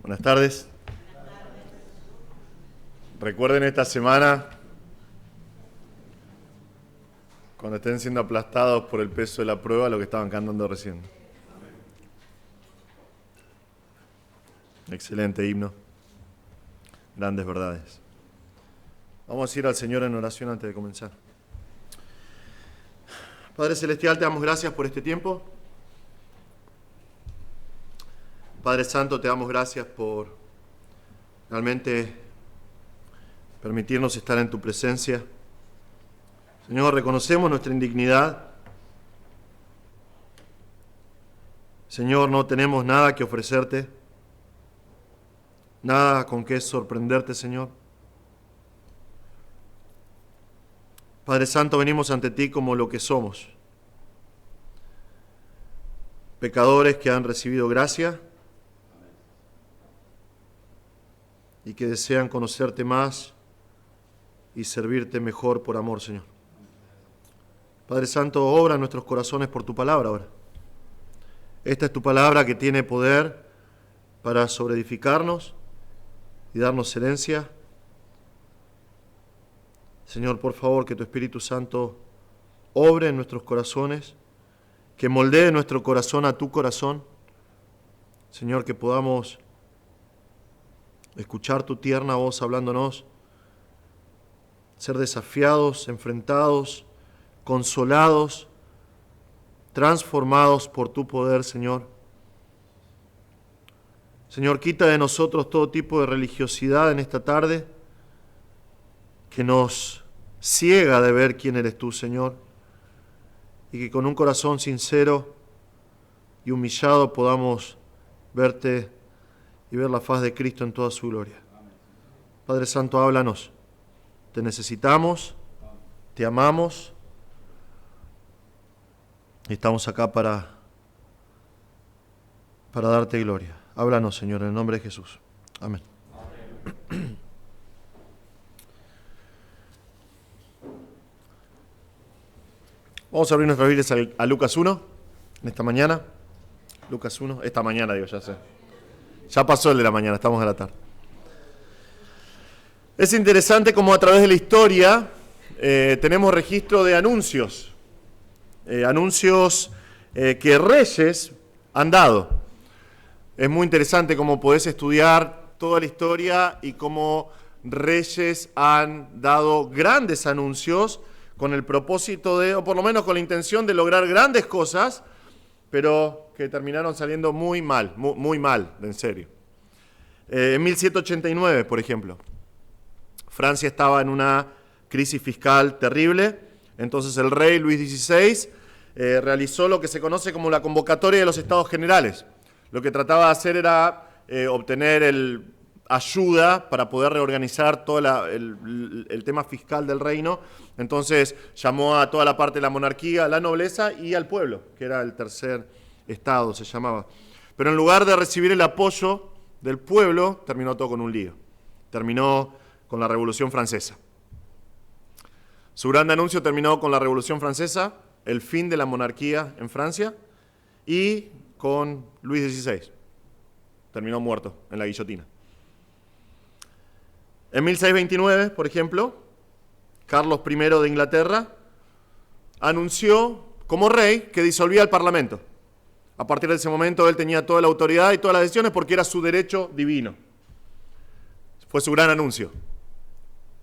Buenas tardes. Recuerden esta semana, cuando estén siendo aplastados por el peso de la prueba, lo que estaban cantando recién. Excelente himno. Grandes verdades. Vamos a ir al Señor en oración antes de comenzar. Padre Celestial, te damos gracias por este tiempo. Padre Santo, te damos gracias por realmente permitirnos estar en tu presencia. Señor, reconocemos nuestra indignidad. Señor, no tenemos nada que ofrecerte, nada con que sorprenderte, Señor. Padre Santo, venimos ante ti como lo que somos. Pecadores que han recibido gracia y que desean conocerte más y servirte mejor por amor, Señor. Padre Santo, obra en nuestros corazones por tu palabra ahora. Esta es tu palabra que tiene poder para sobreedificarnos y darnos herencia. Señor, por favor, que tu Espíritu Santo obre en nuestros corazones, que moldee nuestro corazón a tu corazón. Señor, que podamos escuchar tu tierna voz hablándonos, ser desafiados, enfrentados, consolados, transformados por tu poder, Señor. Señor, quita de nosotros todo tipo de religiosidad en esta tarde que nos ciega de ver quién eres tú, Señor, y que con un corazón sincero y humillado podamos verte y ver la faz de Cristo en toda su gloria. Padre Santo, háblanos. Te necesitamos, te amamos y estamos acá para darte gloria. Háblanos, Señor, en el nombre de Jesús. Amén. Vamos a abrir nuestras Biblias a Lucas 1, en esta mañana. Lucas 1, esta mañana digo, ya sé. Ya pasó el de la mañana, estamos a la tarde. Es interesante cómo a través de la historia tenemos registro de anuncios. Anuncios que reyes han dado. Es muy interesante cómo podés estudiar toda la historia y cómo reyes han dado grandes anuncios con el propósito de, o por lo menos con la intención de lograr grandes cosas, pero que terminaron saliendo muy mal, en serio. En 1789, por ejemplo, Francia estaba en una crisis fiscal terrible, entonces el rey Luis XVI realizó lo que se conoce como la convocatoria de los Estados Generales. Lo que trataba de hacer era obtener ayuda para poder reorganizar todo el tema fiscal del reino. Entonces llamó a toda la parte de la monarquía, a la nobleza y al pueblo, que era el tercer estado, se llamaba. Pero en lugar de recibir el apoyo del pueblo, terminó todo con un lío. Terminó con la Revolución Francesa. Su gran anuncio terminó con la Revolución Francesa, el fin de la monarquía en Francia, y con Luis XVI. Terminó muerto en la guillotina. En 1629, por ejemplo, Carlos I de Inglaterra anunció como rey que disolvía el Parlamento. A partir de ese momento él tenía toda la autoridad y todas las decisiones porque era su derecho divino. Fue su gran anuncio.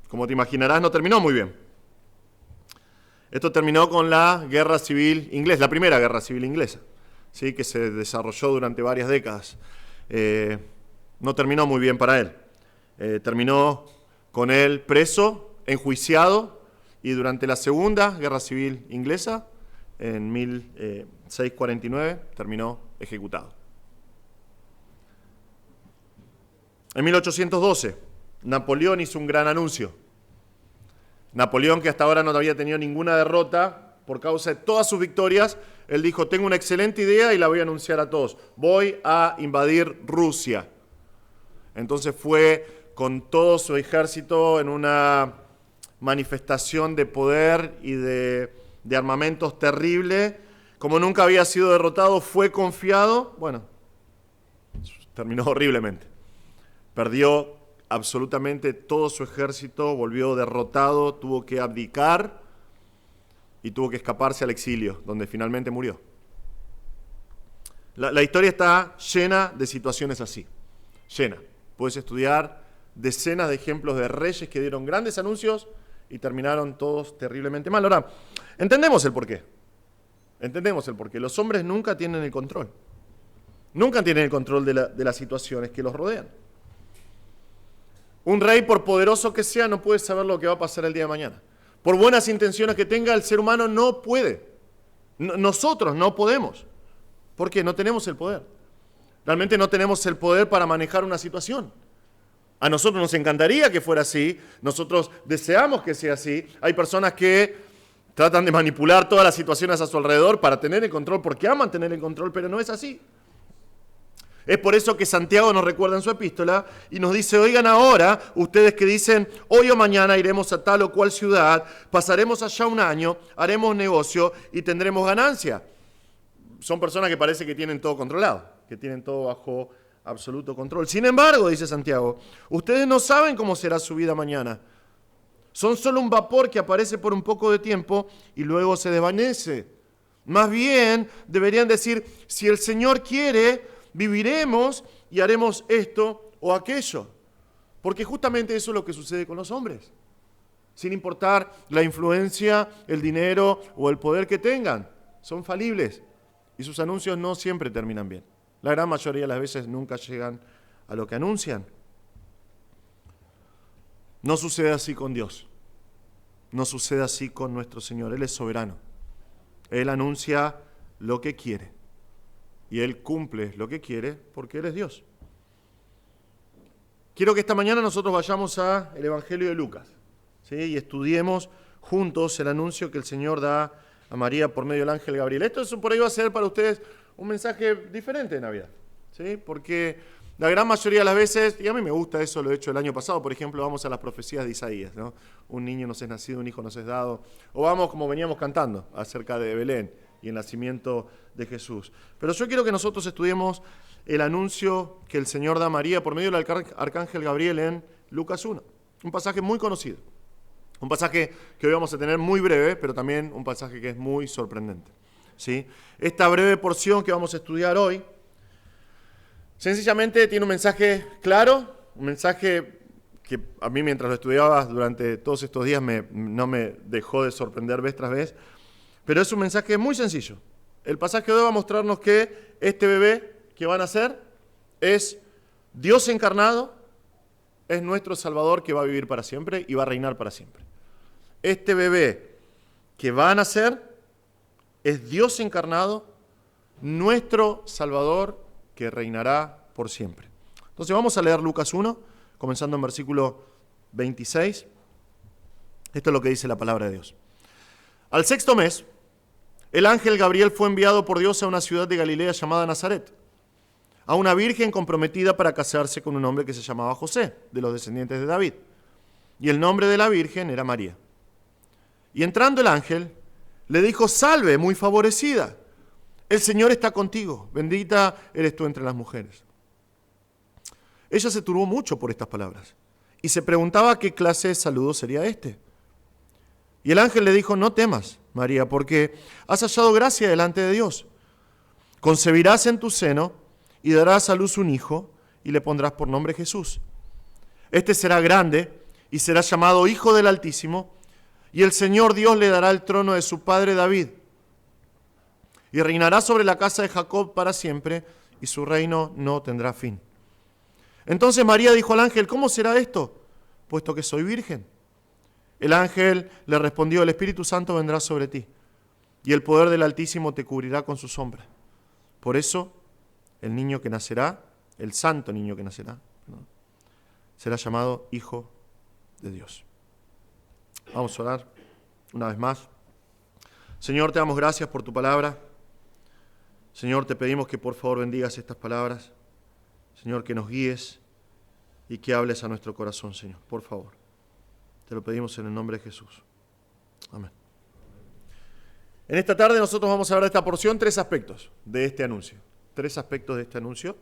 Como te imaginarás, no terminó muy bien. Esto terminó con la Guerra Civil Inglesa, la primera Guerra Civil Inglesa, ¿sí? Que se desarrolló durante varias décadas. No terminó muy bien para él. Terminó con él preso, enjuiciado, y durante la Segunda Guerra Civil Inglesa, en 1649, terminó ejecutado. En 1812, Napoleón hizo un gran anuncio. Napoleón, que hasta ahora no había tenido ninguna derrota por causa de todas sus victorias, él dijo, tengo una excelente idea y la voy a anunciar a todos. Voy a invadir Rusia. Entonces fue con todo su ejército en una manifestación de poder y de armamentos terrible. Como nunca había sido derrotado, fue confiado. Bueno, terminó horriblemente. perdió absolutamente todo su ejército, volvió derrotado, tuvo que abdicar y tuvo que escaparse al exilio, donde finalmente murió. La historia está llena de situaciones así, llena. Puedes estudiar decenas de ejemplos de reyes que dieron grandes anuncios y terminaron todos terriblemente mal. Ahora, entendemos el porqué. Entendemos el porqué. Los hombres nunca tienen el control. Nunca tienen el control de las situaciones que los rodean. Un rey, por poderoso que sea, no puede saber lo que va a pasar el día de mañana. Por buenas intenciones que tenga, el ser humano no puede. Nosotros no podemos. ¿Por qué? No tenemos el poder. Realmente no tenemos el poder para manejar una situación. A nosotros nos encantaría que fuera así. Nosotros deseamos que sea así. Hay personas que tratan de manipular todas las situaciones a su alrededor para tener el control, porque aman tener el control, pero no es así. Es por eso que Santiago nos recuerda en su epístola y nos dice, oigan ahora, ustedes que dicen, hoy o mañana iremos a tal o cual ciudad, pasaremos allá un año, haremos negocio y tendremos ganancia. Son personas que parece que tienen todo controlado, que tienen todo bajo absoluto control. Sin embargo, dice Santiago, ustedes no saben cómo será su vida mañana. Son solo un vapor que aparece por un poco de tiempo y luego se desvanece. Más bien, deberían decir, si el Señor quiere, viviremos y haremos esto o aquello. Porque justamente eso es lo que sucede con los hombres. Sin importar la influencia, el dinero o el poder que tengan, son falibles y sus anuncios no siempre terminan bien. La gran mayoría de las veces nunca llegan a lo que anuncian. No sucede así con Dios. No sucede así con nuestro Señor. Él es soberano. Él anuncia lo que quiere. Y Él cumple lo que quiere porque Él es Dios. Quiero que esta mañana nosotros vayamos al Evangelio de Lucas, ¿sí? Y estudiemos juntos el anuncio que el Señor da a María por medio del ángel Gabriel. Esto por ahí va a ser para ustedes un mensaje diferente de Navidad, ¿sí? Porque la gran mayoría de las veces, y a mí me gusta eso, lo he hecho el año pasado, por ejemplo, vamos a las profecías de Isaías, ¿no? Un niño nos es nacido, un hijo nos es dado. O vamos, como veníamos cantando, acerca de Belén y el nacimiento de Jesús. Pero yo quiero que nosotros estudiemos el anuncio que el Señor da a María por medio del arcángel Gabriel en Lucas 1. Un pasaje muy conocido. Un pasaje que hoy vamos a tener muy breve, pero también un pasaje que es muy sorprendente, ¿sí? Esta breve porción que vamos a estudiar hoy, sencillamente tiene un mensaje claro, un mensaje que a mí mientras lo estudiaba durante todos estos días no me dejó de sorprender vez tras vez, pero es un mensaje muy sencillo. El pasaje de hoy va a mostrarnos que este bebé que van a nacer es Dios encarnado, es nuestro Salvador que va a vivir para siempre y va a reinar para siempre. Este bebé que va a nacer es Dios encarnado, nuestro Salvador que reinará por siempre. Entonces vamos a leer Lucas 1, comenzando en versículo 26. Esto es lo que dice la palabra de Dios. Al sexto mes, el ángel Gabriel fue enviado por Dios a una ciudad de Galilea llamada Nazaret, a una virgen comprometida para casarse con un hombre que se llamaba José, de los descendientes de David. Y el nombre de la virgen era María. Y entrando el ángel, le dijo, salve, muy favorecida, el Señor está contigo, bendita eres tú entre las mujeres. Ella se turbó mucho por estas palabras y se preguntaba qué clase de saludo sería este. Y el ángel le dijo, no temas, María, porque has hallado gracia delante de Dios. Concebirás en tu seno y darás a luz un hijo y le pondrás por nombre Jesús. Este será grande y será llamado Hijo del Altísimo, y el Señor Dios le dará el trono de su padre David. Y reinará sobre la casa de Jacob para siempre, y su reino no tendrá fin. Entonces María dijo al ángel, ¿cómo será esto, puesto que soy virgen? El ángel le respondió, el Espíritu Santo vendrá sobre ti, y el poder del Altísimo te cubrirá con su sombra. Por eso, el niño que nacerá, el santo niño que nacerá, será llamado Hijo de Dios. Vamos a orar una vez más. Señor, te damos gracias por tu palabra. Señor, te pedimos que por favor bendigas estas palabras. Señor, que nos guíes y que hables a nuestro corazón, Señor, por favor. Te lo pedimos en el nombre de Jesús. Amén. En esta tarde nosotros vamos a ver de esta porción tres aspectos de este anuncio. Tres aspectos de este anuncio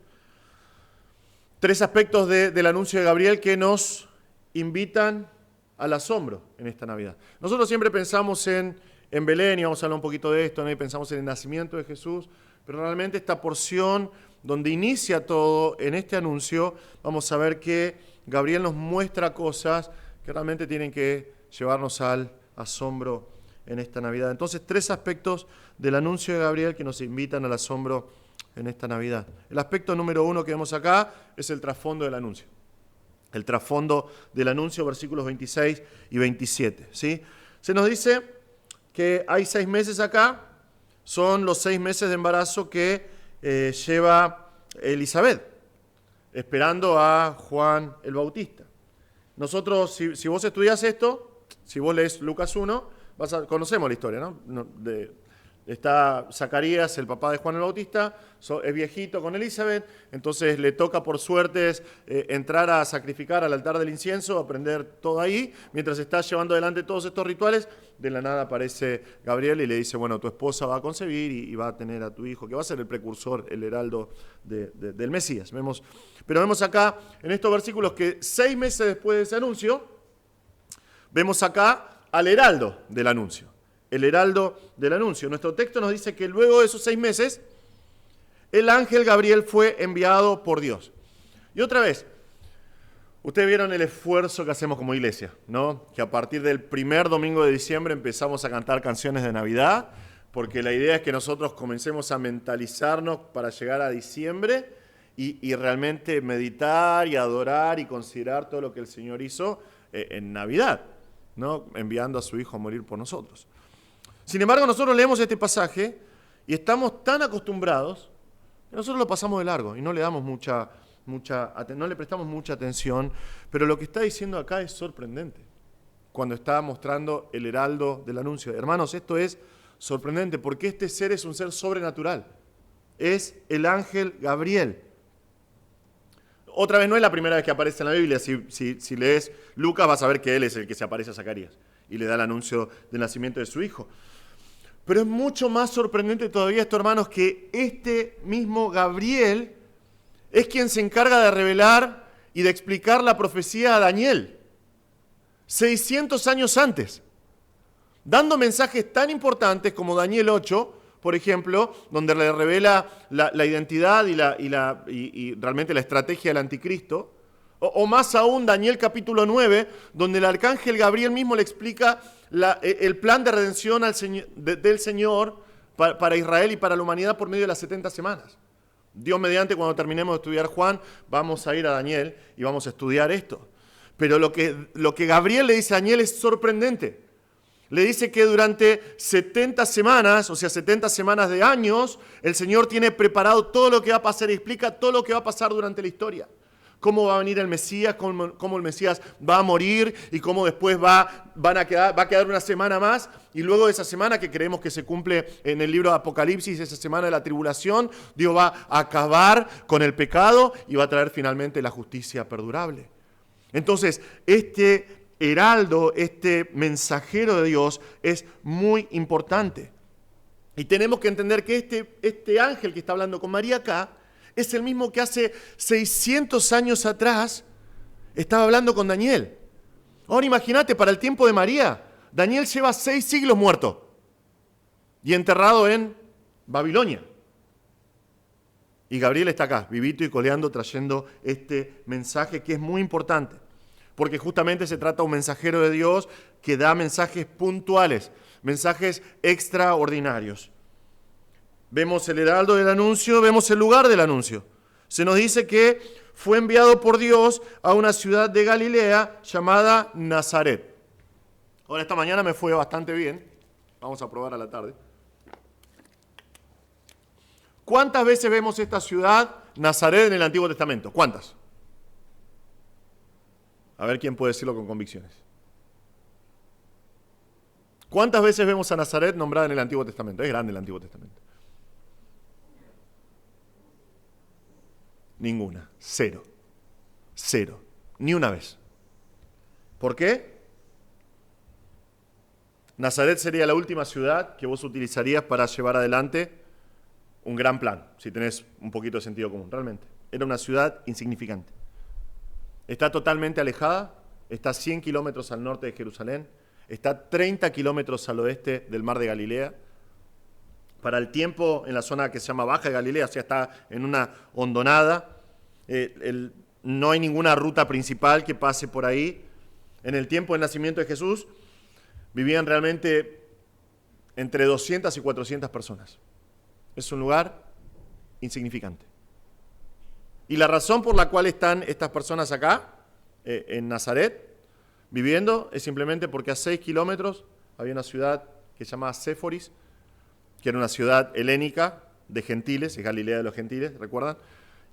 Tres aspectos del anuncio de Gabriel que nos invitan al asombro en esta Navidad. Nosotros siempre pensamos en Belén, y vamos a hablar un poquito de esto, ¿no? Y pensamos en el nacimiento de Jesús, pero realmente esta porción donde inicia todo en este anuncio, vamos a ver que Gabriel nos muestra cosas que realmente tienen que llevarnos al asombro en esta Navidad. Entonces, tres aspectos del anuncio de Gabriel que nos invitan al asombro en esta Navidad. El aspecto número 1 que vemos acá es el trasfondo del anuncio. El trasfondo del anuncio, versículos 26 y 27. ¿Sí? Se nos dice que hay 6 meses acá, son los 6 meses de embarazo que lleva Elizabeth, esperando a Juan el Bautista. Nosotros, si vos estudias esto, si vos lees Lucas 1, conocemos la historia, ¿no? Está Zacarías, el papá de Juan el Bautista, es viejito con Elizabeth, entonces le toca por suerte entrar a sacrificar al altar del incienso, aprender todo ahí, mientras está llevando adelante todos estos rituales, de la nada aparece Gabriel y le dice, bueno, tu esposa va a concebir y va a tener a tu hijo, que va a ser el precursor, el heraldo del Mesías. Pero vemos acá, en estos versículos, que 6 meses después de ese anuncio, vemos acá al heraldo del anuncio. El heraldo del anuncio. Nuestro texto nos dice que luego de esos 6 meses, el ángel Gabriel fue enviado por Dios. Y otra vez, ustedes vieron el esfuerzo que hacemos como iglesia, ¿no? Que a partir del primer domingo de diciembre empezamos a cantar canciones de Navidad, porque la idea es que nosotros comencemos a mentalizarnos para llegar a diciembre y realmente meditar y adorar y considerar todo lo que el Señor hizo en Navidad, ¿no? Enviando a su Hijo a morir por nosotros. Sin embargo, nosotros leemos este pasaje y estamos tan acostumbrados que nosotros lo pasamos de largo y no le damos no le prestamos mucha atención, pero lo que está diciendo acá es sorprendente. Cuando está mostrando el heraldo del anuncio. Hermanos, esto es sorprendente porque este ser es un ser sobrenatural. Es el ángel Gabriel. Otra vez, no es la primera vez que aparece en la Biblia. Si lees Lucas vas a ver que él es el que se aparece a Zacarías y le da el anuncio del nacimiento de su hijo. Pero es mucho más sorprendente todavía esto, hermanos, que este mismo Gabriel es quien se encarga de revelar y de explicar la profecía a Daniel, 600 años antes, dando mensajes tan importantes como Daniel 8, por ejemplo, donde le revela la identidad y realmente la estrategia del anticristo, o más aún Daniel capítulo 9, donde el arcángel Gabriel mismo le explica el plan de redención del Señor para Israel y para la humanidad por medio de las 70 semanas. Dios mediante, cuando terminemos de estudiar Juan, vamos a ir a Daniel y vamos a estudiar esto. Pero lo que Gabriel le dice a Daniel es sorprendente. Le dice que durante 70 semanas, o sea, 70 semanas de años, el Señor tiene preparado todo lo que va a pasar y explica todo lo que va a pasar durante la historia. Cómo va a venir el Mesías, cómo el Mesías va a morir y cómo después va a quedar una semana más. Y luego de esa semana que creemos que se cumple en el libro de Apocalipsis, esa semana de la tribulación, Dios va a acabar con el pecado y va a traer finalmente la justicia perdurable. Entonces, este heraldo, este mensajero de Dios es muy importante. Y tenemos que entender que este ángel que está hablando con María acá, es el mismo que hace 600 años atrás estaba hablando con Daniel. Ahora imagínate, para el tiempo de María, Daniel lleva 6 siglos muerto y enterrado en Babilonia. Y Gabriel está acá, vivito y coleando, trayendo este mensaje que es muy importante. Porque justamente se trata de un mensajero de Dios que da mensajes puntuales, mensajes extraordinarios. Vemos el heraldo del anuncio, vemos el lugar del anuncio. Se nos dice que fue enviado por Dios a una ciudad de Galilea llamada Nazaret. Ahora, esta mañana me fue bastante bien. Vamos a probar a la tarde. ¿Cuántas veces vemos esta ciudad, Nazaret, en el Antiguo Testamento? ¿Cuántas? A ver quién puede decirlo con convicciones. ¿Cuántas veces vemos a Nazaret nombrada en el Antiguo Testamento? Es grande el Antiguo Testamento. Ninguna. Cero. Ni una vez. ¿Por qué? Nazaret sería la última ciudad que vos utilizarías para llevar adelante un gran plan, si tenés un poquito de sentido común, realmente. era una ciudad insignificante. Está totalmente alejada, está a 100 kilómetros al norte de Jerusalén, está a 30 kilómetros al oeste del mar de Galilea. Para el tiempo, en la zona que se llama Baja de Galilea, o sea, está en una hondonada, no hay ninguna ruta principal que pase por ahí. En el tiempo del nacimiento de Jesús, vivían realmente entre 200 y 400 personas. Es un lugar insignificante. Y la razón por la cual están estas personas acá, en Nazaret, viviendo, es simplemente porque a 6 kilómetros había una ciudad que se llamaba Séforis, que era una ciudad helénica de gentiles, es Galilea de los gentiles, ¿recuerdan?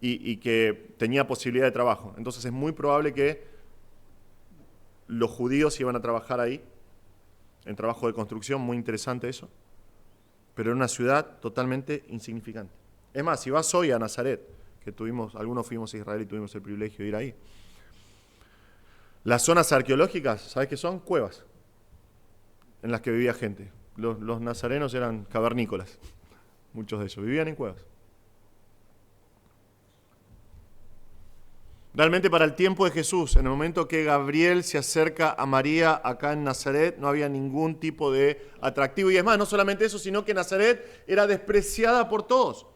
Y que tenía posibilidad de trabajo. Entonces es muy probable que los judíos iban a trabajar ahí, en trabajo de construcción, muy interesante eso, pero era una ciudad totalmente insignificante. Es más, si vas hoy a Nazaret, que algunos fuimos a Israel y tuvimos el privilegio de ir ahí, las zonas arqueológicas, ¿sabes qué son? Cuevas en las que vivía gente. Los nazarenos eran cavernícolas, muchos de ellos, vivían en cuevas. Realmente para el tiempo de Jesús, en el momento que Gabriel se acerca a María acá en Nazaret, no había ningún tipo de atractivo. Y es más, no solamente eso, sino que Nazaret era despreciada por todos.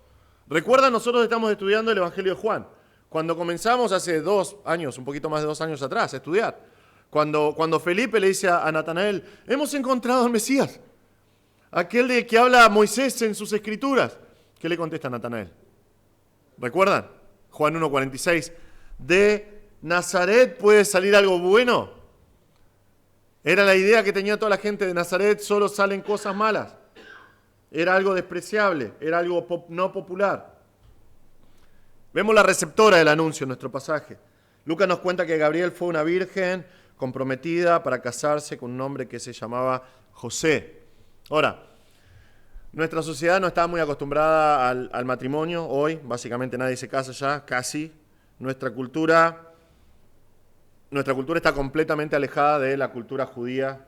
Recuerdan, nosotros estamos estudiando el Evangelio de Juan. Cuando comenzamos hace 2 años, un poquito más de 2 años atrás, a estudiar, cuando Felipe le dice a Natanael, hemos encontrado al Mesías, aquel de que habla Moisés en sus escrituras. ¿Qué le contesta Natanael? ¿Recuerdan? Juan 1:46. ¿De Nazaret puede salir algo bueno? Era la idea que tenía toda la gente de Nazaret, solo salen cosas malas. Era algo despreciable, era algo no popular. Vemos la receptora del anuncio en nuestro pasaje. Lucas nos cuenta que Gabriel fue una virgen comprometida para casarse con un hombre que se llamaba José. Ahora, nuestra sociedad no está muy acostumbrada al matrimonio. Hoy, básicamente nadie se casa ya, casi. Nuestra cultura está completamente alejada de la cultura judía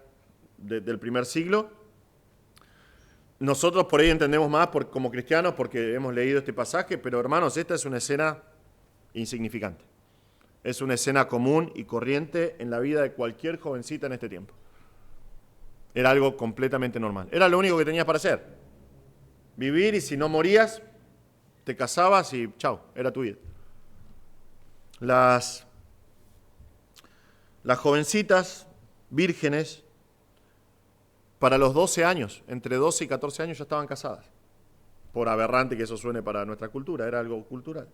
del primer siglo. Nosotros por ahí entendemos más como cristianos porque hemos leído este pasaje, pero hermanos, esta es una escena insignificante. Es una escena común y corriente en la vida de cualquier jovencita en este tiempo. Era algo completamente normal. Era lo único que tenías para hacer. Vivir, y si no morías, te casabas y chao, era tu vida. Las jovencitas vírgenes, para los 12 años, entre 12 y 14 años ya estaban casadas. Por aberrante que eso suene para nuestra cultura, era algo cultural.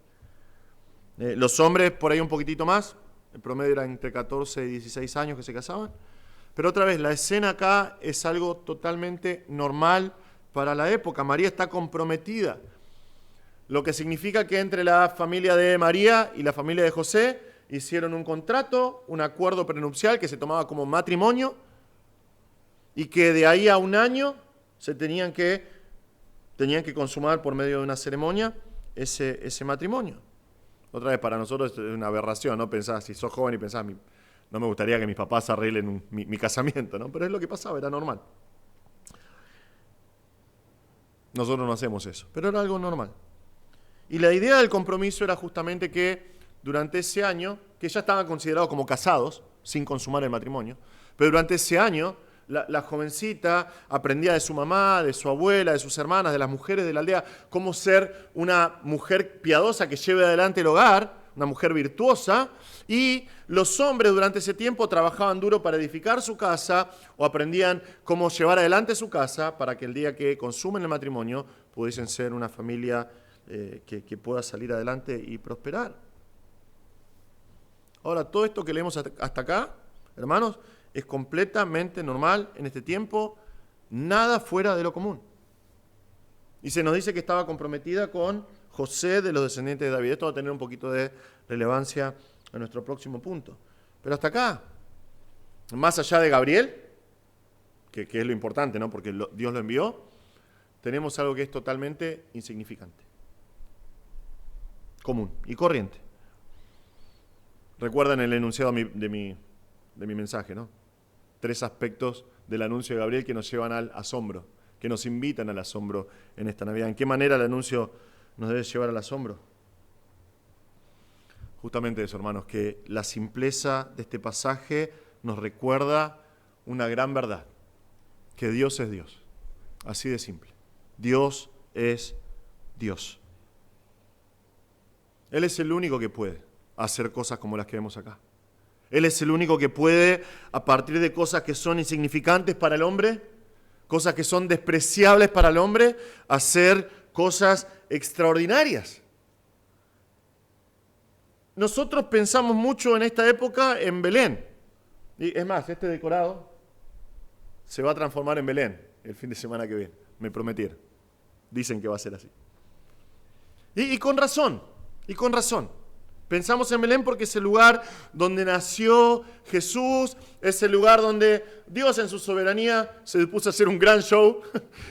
Los hombres por ahí un poquitito más, el promedio era entre 14 y 16 años que se casaban. Pero otra vez, la escena acá es algo totalmente normal para la época. María está comprometida. Lo que significa que entre la familia de María y la familia de José hicieron un contrato, un acuerdo prenupcial que se tomaba como matrimonio y que de ahí a un año se tenían que consumar por medio de una ceremonia ese matrimonio. Otra vez, para nosotros es una aberración, ¿no? Pensás, si sos joven y pensás, no me gustaría que mis papás arreglen mi casamiento, ¿no? Pero es lo que pasaba, era normal. Nosotros no hacemos eso, pero era algo normal. Y la idea del compromiso era justamente que durante ese año, que ya estaban considerados como casados, sin consumar el matrimonio, pero durante ese año, la jovencita aprendía de su mamá, de su abuela, de sus hermanas, de las mujeres de la aldea, cómo ser una mujer piadosa que lleve adelante el hogar, una mujer virtuosa, y los hombres durante ese tiempo trabajaban duro para edificar su casa o aprendían cómo llevar adelante su casa para que el día que consumen el matrimonio pudiesen ser una familia que pueda salir adelante y prosperar. Ahora, todo esto que leemos hasta acá, hermanos, es completamente normal en este tiempo, nada fuera de lo común. Y se nos dice que estaba comprometida con José de los descendientes de David. Esto va a tener un poquito de relevancia en nuestro próximo punto. Pero hasta acá, más allá de Gabriel, que es lo importante, ¿no? Porque Dios lo envió, tenemos algo que es totalmente insignificante, común y corriente. Recuerdan el enunciado de mi mensaje, ¿no? 3 aspectos del anuncio de Gabriel que nos llevan al asombro, que nos invitan al asombro en esta Navidad. ¿En qué manera el anuncio nos debe llevar al asombro? justamente eso, hermanos, que la simpleza de este pasaje nos recuerda una gran verdad, que Dios es Dios. Así de simple. Dios es Dios. Él es el único que puede hacer cosas como las que vemos acá. Él es el único que puede, a partir de cosas que son insignificantes para el hombre, cosas que son despreciables para el hombre, hacer cosas extraordinarias. Nosotros pensamos mucho en esta época en Belén. Y es más, este decorado se va a transformar en Belén el fin de semana que viene. Me prometieron. Dicen que va a ser así. Y con razón, y con razón. Pensamos en Belén porque es el lugar donde nació Jesús, es el lugar donde Dios en su soberanía se dispuso a hacer un gran show,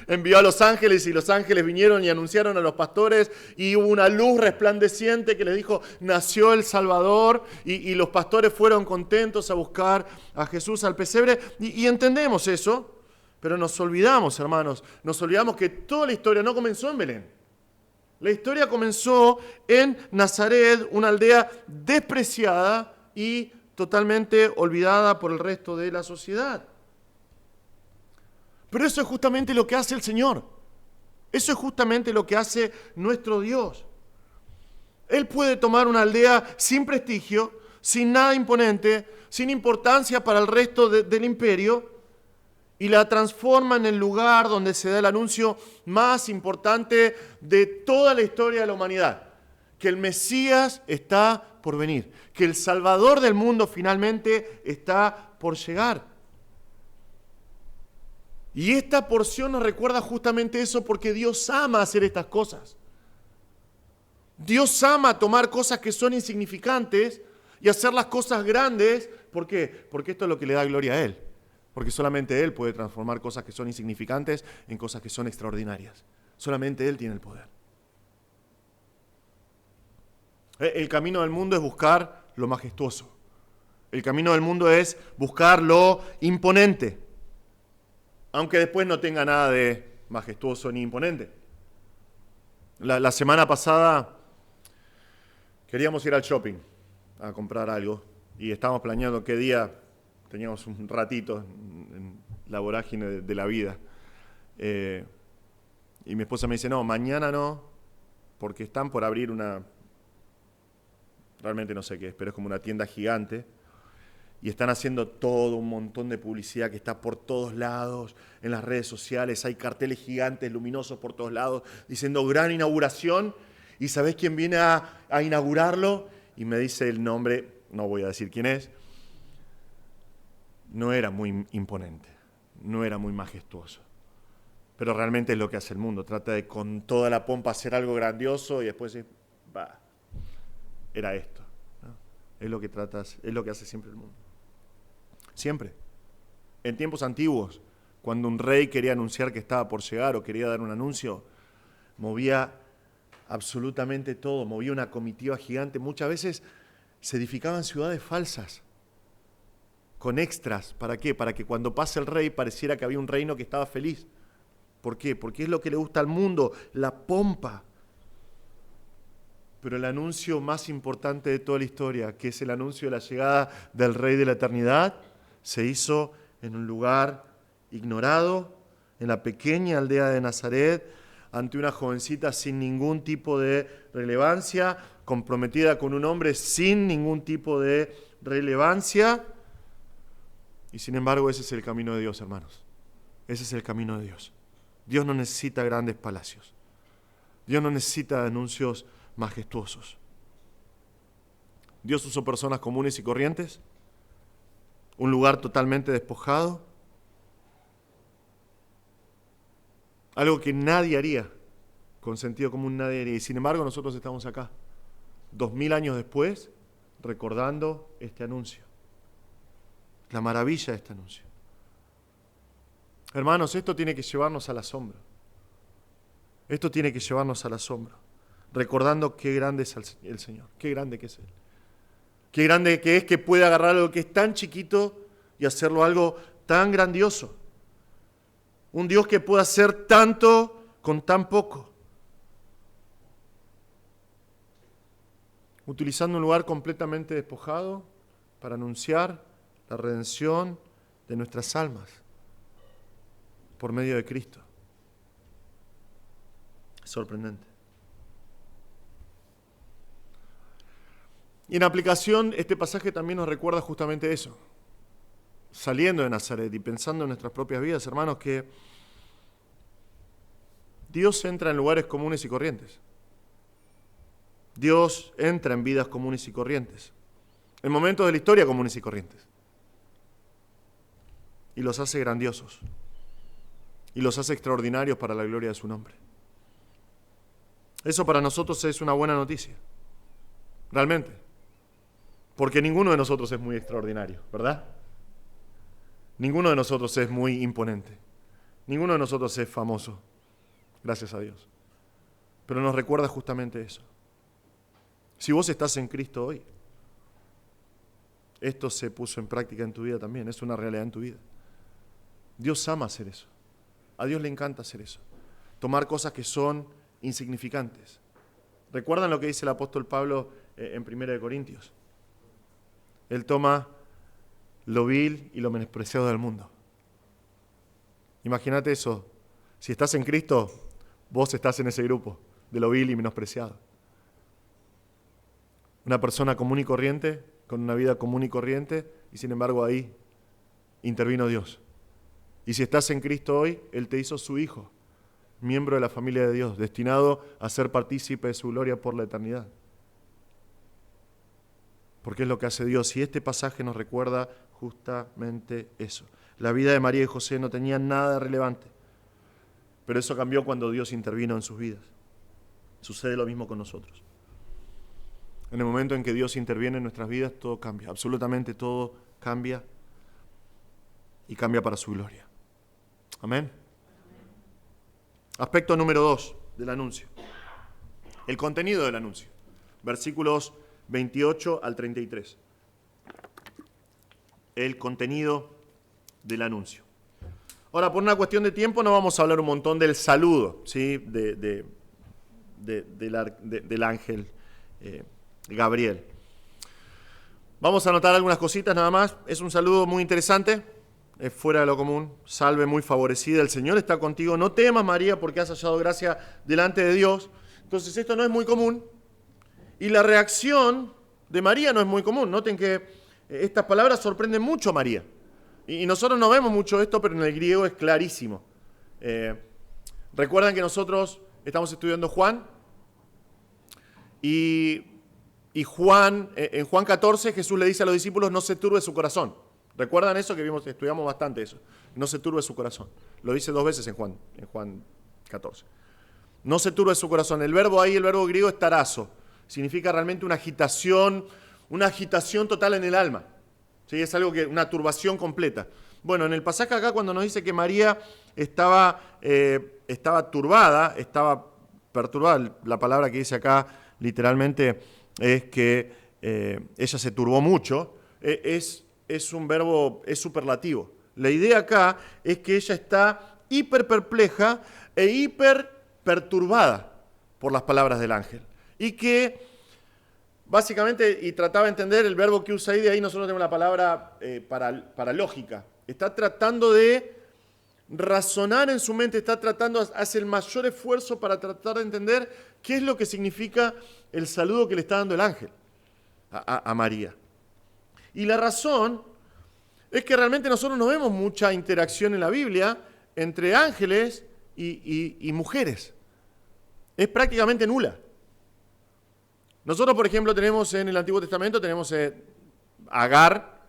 envió a los ángeles y los ángeles vinieron y anunciaron a los pastores y hubo una luz resplandeciente que les dijo, nació el Salvador y los pastores fueron contentos a buscar a Jesús al pesebre y entendemos eso, pero nos olvidamos, hermanos, nos olvidamos que toda la historia no comenzó en Belén. La historia comenzó en Nazaret, una aldea despreciada y totalmente olvidada por el resto de la sociedad. Pero eso es justamente lo que hace el Señor. Eso es justamente lo que hace nuestro Dios. Él puede tomar una aldea sin prestigio, sin nada imponente, sin importancia para el resto del imperio, y la transforma en el lugar donde se da el anuncio más importante de toda la historia de la humanidad. Que el Mesías está por venir. Que el Salvador del mundo finalmente está por llegar. Y esta porción nos recuerda justamente eso porque Dios ama hacer estas cosas. Dios ama tomar cosas que son insignificantes y hacer las cosas grandes. ¿Por qué? Porque esto es lo que le da gloria a Él. Porque solamente Él puede transformar cosas que son insignificantes en cosas que son extraordinarias. Solamente Él tiene el poder. El camino del mundo es buscar lo majestuoso. El camino del mundo es buscar lo imponente. Aunque después no tenga nada de majestuoso ni imponente. La semana pasada queríamos ir al shopping a comprar algo. Y estábamos planeando qué día. Teníamos un ratito en la vorágine de la vida. Y mi esposa me dice, no, mañana no, porque están por abrir realmente no sé qué es, pero es como una tienda gigante. Y están haciendo todo un montón de publicidad que está por todos lados, en las redes sociales. Hay carteles gigantes, luminosos por todos lados, diciendo gran inauguración. ¿Y sabés quién viene a inaugurarlo? Y me dice el nombre, no voy a decir quién es. No era muy imponente, no era muy majestuoso. Pero realmente es lo que hace el mundo. Trata de con toda la pompa hacer algo grandioso y después era esto, ¿no? Es lo que hace siempre el mundo. Siempre. En tiempos antiguos, cuando un rey quería anunciar que estaba por llegar o quería dar un anuncio, movía absolutamente todo, movía una comitiva gigante. Muchas veces se edificaban ciudades falsas con extras. ¿Para qué? Para que cuando pase el rey pareciera que había un reino que estaba feliz. ¿Por qué? Porque es lo que le gusta al mundo, la pompa. Pero el anuncio más importante de toda la historia, que es el anuncio de la llegada del Rey de la Eternidad, se hizo en un lugar ignorado, en la pequeña aldea de Nazaret, ante una jovencita sin ningún tipo de relevancia, comprometida con un hombre sin ningún tipo de relevancia. Y sin embargo, ese es el camino de Dios, hermanos. Ese es el camino de Dios. Dios no necesita grandes palacios. Dios no necesita anuncios majestuosos. Dios usó personas comunes y corrientes, un lugar totalmente despojado, algo que nadie haría, con sentido común nadie haría. Y sin embargo, nosotros estamos acá, 2000 años después, recordando este anuncio. La maravilla de este anuncio. Hermanos, esto tiene que llevarnos al asombro. Esto tiene que llevarnos al asombro. Recordando qué grande es el Señor, qué grande que es Él. Qué grande que es que puede agarrar algo que es tan chiquito y hacerlo algo tan grandioso. Un Dios que puede hacer tanto con tan poco. utilizando un lugar completamente despojado para anunciar la redención de nuestras almas por medio de Cristo. Es sorprendente. Y en aplicación, este pasaje también nos recuerda justamente eso. Saliendo de Nazaret y pensando en nuestras propias vidas, hermanos, que Dios entra en lugares comunes y corrientes. Dios entra en vidas comunes y corrientes, en momentos de la historia comunes y corrientes, y los hace grandiosos, y los hace extraordinarios para la gloria de su nombre. Eso para nosotros es una buena noticia, realmente, porque ninguno de nosotros es muy extraordinario, ¿verdad? Ninguno de nosotros es muy imponente, ninguno de nosotros es famoso, gracias a Dios, pero nos recuerda justamente eso. Si vos estás en Cristo hoy, esto se puso en práctica en tu vida también, es una realidad en tu vida. Dios ama hacer eso. A Dios le encanta hacer eso. Tomar cosas que son insignificantes. ¿Recuerdan lo que dice el apóstol Pablo en 1 Corintios? Él toma lo vil y lo menospreciado del mundo. Imagínate eso. Si estás en Cristo, vos estás en ese grupo de lo vil y menospreciado. Una persona común y corriente, con una vida común y corriente, y sin embargo ahí intervino Dios. Y si estás en Cristo hoy, Él te hizo su hijo, miembro de la familia de Dios, destinado a ser partícipe de su gloria por la eternidad. Porque es lo que hace Dios, y este pasaje nos recuerda justamente eso. La vida de María y José no tenía nada de relevante, pero eso cambió cuando Dios intervino en sus vidas. Sucede lo mismo con nosotros. En el momento en que Dios interviene en nuestras vidas, todo cambia, absolutamente todo cambia y cambia para su gloria. Amén. Aspecto número 2 del anuncio. El contenido del anuncio. Versículos 28 al 33. El contenido del anuncio. Ahora, por una cuestión de tiempo, no vamos a hablar un montón del saludo, ¿sí? del ángel Gabriel. Vamos a anotar algunas cositas nada más. Es un saludo muy interesante, es fuera de lo común. Salve muy favorecida, el Señor está contigo. No temas, María, porque has hallado gracia delante de Dios. Entonces esto no es muy común. Y la reacción de María no es muy común. Noten que estas palabras sorprenden mucho a María. Y nosotros no vemos mucho esto, pero en el griego es clarísimo. Recuerdan que nosotros estamos estudiando Juan. Y Juan, en Juan 14, Jesús le dice a los discípulos, no se turbe su corazón. ¿Recuerdan eso? Que estudiamos bastante eso. No se turbe su corazón. Lo dice 2 veces en Juan 14. No se turbe su corazón. El verbo ahí, el verbo griego es tarazo. Significa realmente una agitación total en el alma. ¿Sí? Es algo una turbación completa. Bueno, en el pasaje acá cuando nos dice que María estaba turbada, estaba perturbada, la palabra que dice acá literalmente es que ella se turbó mucho, es un verbo, es superlativo. La idea acá es que ella está hiper perpleja e hiper perturbada por las palabras del ángel. Y que básicamente, y trataba de entender el verbo que usa ahí, de ahí nosotros tenemos la palabra para lógica. Está tratando de razonar en su mente, hace el mayor esfuerzo para tratar de entender qué es lo que significa el saludo que le está dando el ángel a María. Y la razón es que realmente nosotros no vemos mucha interacción en la Biblia entre ángeles y mujeres. Es prácticamente nula. Nosotros, por ejemplo, tenemos en el Antiguo Testamento, tenemos Agar,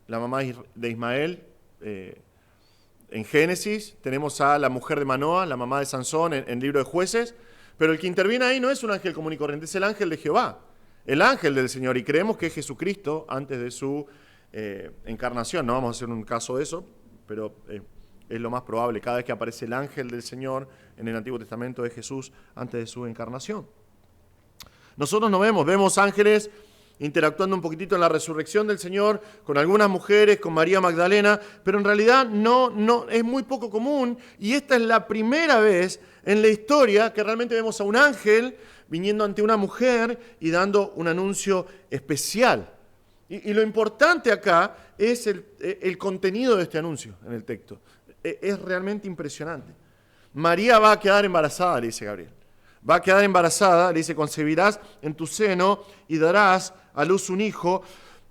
la mamá de Ismael, en Génesis, tenemos a la mujer de Manoa, la mamá de Sansón, en el libro de Jueces, pero el que interviene ahí no es un ángel común y corriente, es el ángel de Jehová, el ángel del Señor, y creemos que es Jesucristo antes de su encarnación. No vamos a hacer un caso de eso, pero es lo más probable. Cada vez que aparece el ángel del Señor en el Antiguo Testamento es Jesús antes de su encarnación. Nosotros no vemos ángeles interactuando un poquitito en la resurrección del Señor, con algunas mujeres, con María Magdalena, pero en realidad no es muy poco común, y esta es la primera vez en la historia que realmente vemos a un ángel viniendo ante una mujer y dando un anuncio especial. Y lo importante acá es el contenido de este anuncio en el texto. Es realmente impresionante. María va a quedar embarazada, le dice Gabriel. Va a quedar embarazada, le dice, concebirás en tu seno y darás a luz un hijo.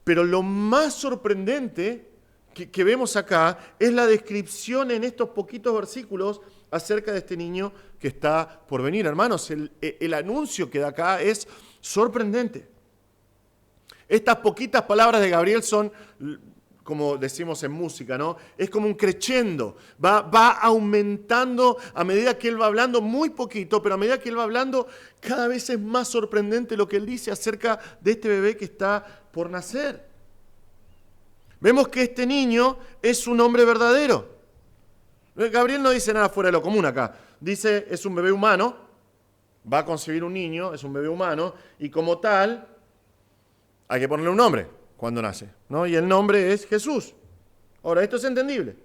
Pero lo más sorprendente que vemos acá es la descripción en estos poquitos versículos acerca de este niño que está por venir. Hermanos, el anuncio que da acá es sorprendente. Estas poquitas palabras de Gabriel son, como decimos en música, ¿no? Es como un crescendo. Va aumentando a medida que él va hablando, muy poquito, pero a medida que él va hablando, cada vez es más sorprendente lo que él dice acerca de este bebé que está por nacer. Vemos que este niño es un hombre verdadero. Gabriel no dice nada fuera de lo común acá. Dice, es un bebé humano, va a concebir un niño, es un bebé humano, y como tal, hay que ponerle un nombre cuando nace, ¿no? Y el nombre es Jesús. Ahora, esto es entendible.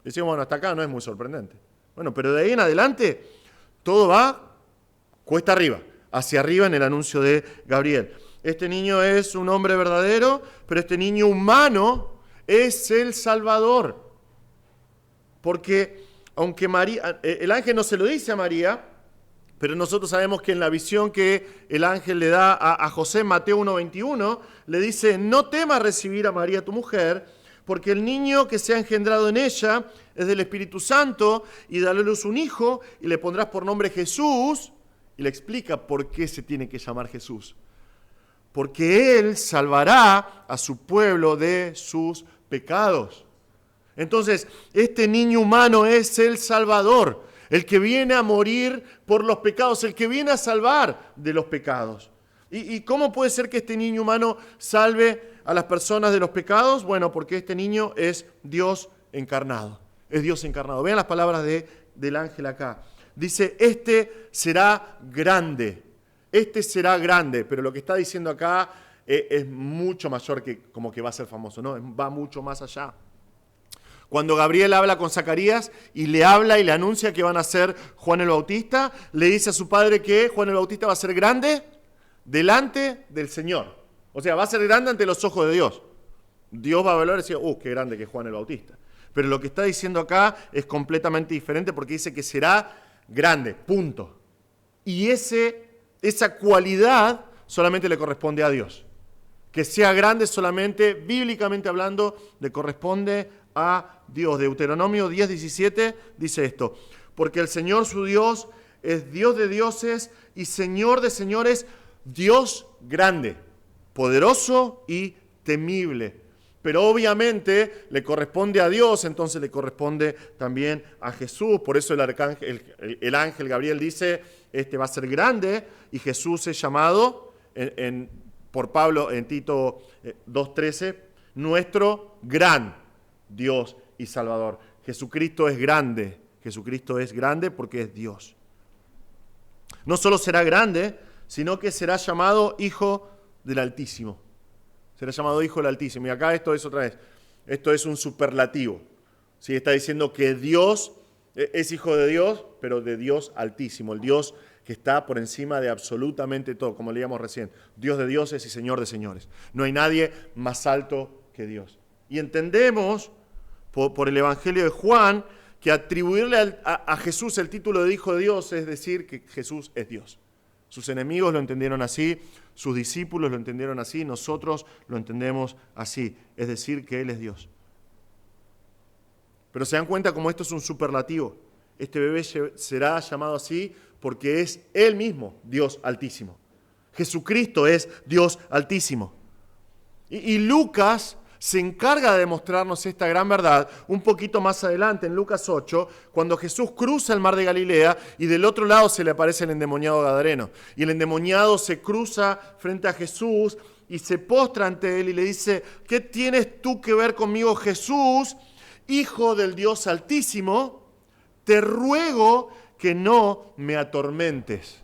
Decimos, bueno, hasta acá no es muy sorprendente. Bueno, pero de ahí en adelante, todo va cuesta arriba, hacia arriba en el anuncio de Gabriel. Este niño es un hombre verdadero, pero este niño humano es el Salvador. Porque aunque el ángel no se lo dice a María, pero nosotros sabemos que en la visión que el ángel le da a José en Mateo 1:21, le dice, no temas recibir a María tu mujer, porque el niño que se ha engendrado en ella es del Espíritu Santo, y dará a luz un hijo, y le pondrás por nombre Jesús, y le explica por qué se tiene que llamar Jesús. Porque Él salvará a su pueblo de sus pecados. Entonces, este niño humano es el Salvador, el que viene a morir por los pecados, el que viene a salvar de los pecados. ¿Y cómo puede ser que este niño humano salve a las personas de los pecados? Bueno, porque este niño es Dios encarnado. Es Dios encarnado. Vean las palabras del ángel acá. Dice, este será grande. Este será grande, pero lo que está diciendo acá es mucho mayor que como que va a ser famoso, ¿no? Va mucho más allá. Cuando Gabriel habla con Zacarías y le habla y le anuncia que van a ser Juan el Bautista, le dice a su padre que Juan el Bautista va a ser grande delante del Señor. O sea, va a ser grande ante los ojos de Dios. Dios va a hablar y decir, qué grande que es Juan el Bautista. Pero lo que está diciendo acá es completamente diferente porque dice que será grande, punto. Y esa cualidad solamente le corresponde a Dios. Que sea grande solamente, bíblicamente hablando, le corresponde a Dios. Deuteronomio 10:17 dice esto, porque el Señor su Dios es Dios de dioses y Señor de señores, Dios grande, poderoso y temible. Pero obviamente le corresponde a Dios, entonces le corresponde también a Jesús. Por eso el ángel Gabriel dice, este va a ser grande, y Jesús es llamado por Pablo en Tito 2:13, nuestro gran Dios y Salvador. Jesucristo es grande porque es Dios. No solo será grande, sino que será llamado Hijo del Altísimo. Será llamado Hijo del Altísimo. Y acá esto es otra vez, esto es un superlativo. ¿Sí? Está diciendo que Dios es Hijo de Dios, pero de Dios Altísimo, el Dios que está por encima de absolutamente todo, como leíamos recién. Dios de dioses y Señor de señores. No hay nadie más alto que Dios. Y entendemos por el Evangelio de Juan que atribuirle a Jesús el título de Hijo de Dios es decir que Jesús es Dios. Sus enemigos lo entendieron así, sus discípulos lo entendieron así, nosotros lo entendemos así, es decir que Él es Dios. Pero se dan cuenta como esto es un superlativo. Este bebé será llamado así porque es Él mismo Dios Altísimo. Jesucristo es Dios Altísimo. Y Lucas se encarga de demostrarnos esta gran verdad un poquito más adelante, en Lucas 8, cuando Jesús cruza el mar de Galilea y del otro lado se le aparece el endemoniado gadareno. Y el endemoniado se cruza frente a Jesús y se postra ante él y le dice, ¿qué tienes tú que ver conmigo, Jesús, Hijo del Dios Altísimo? Te ruego que no me atormentes.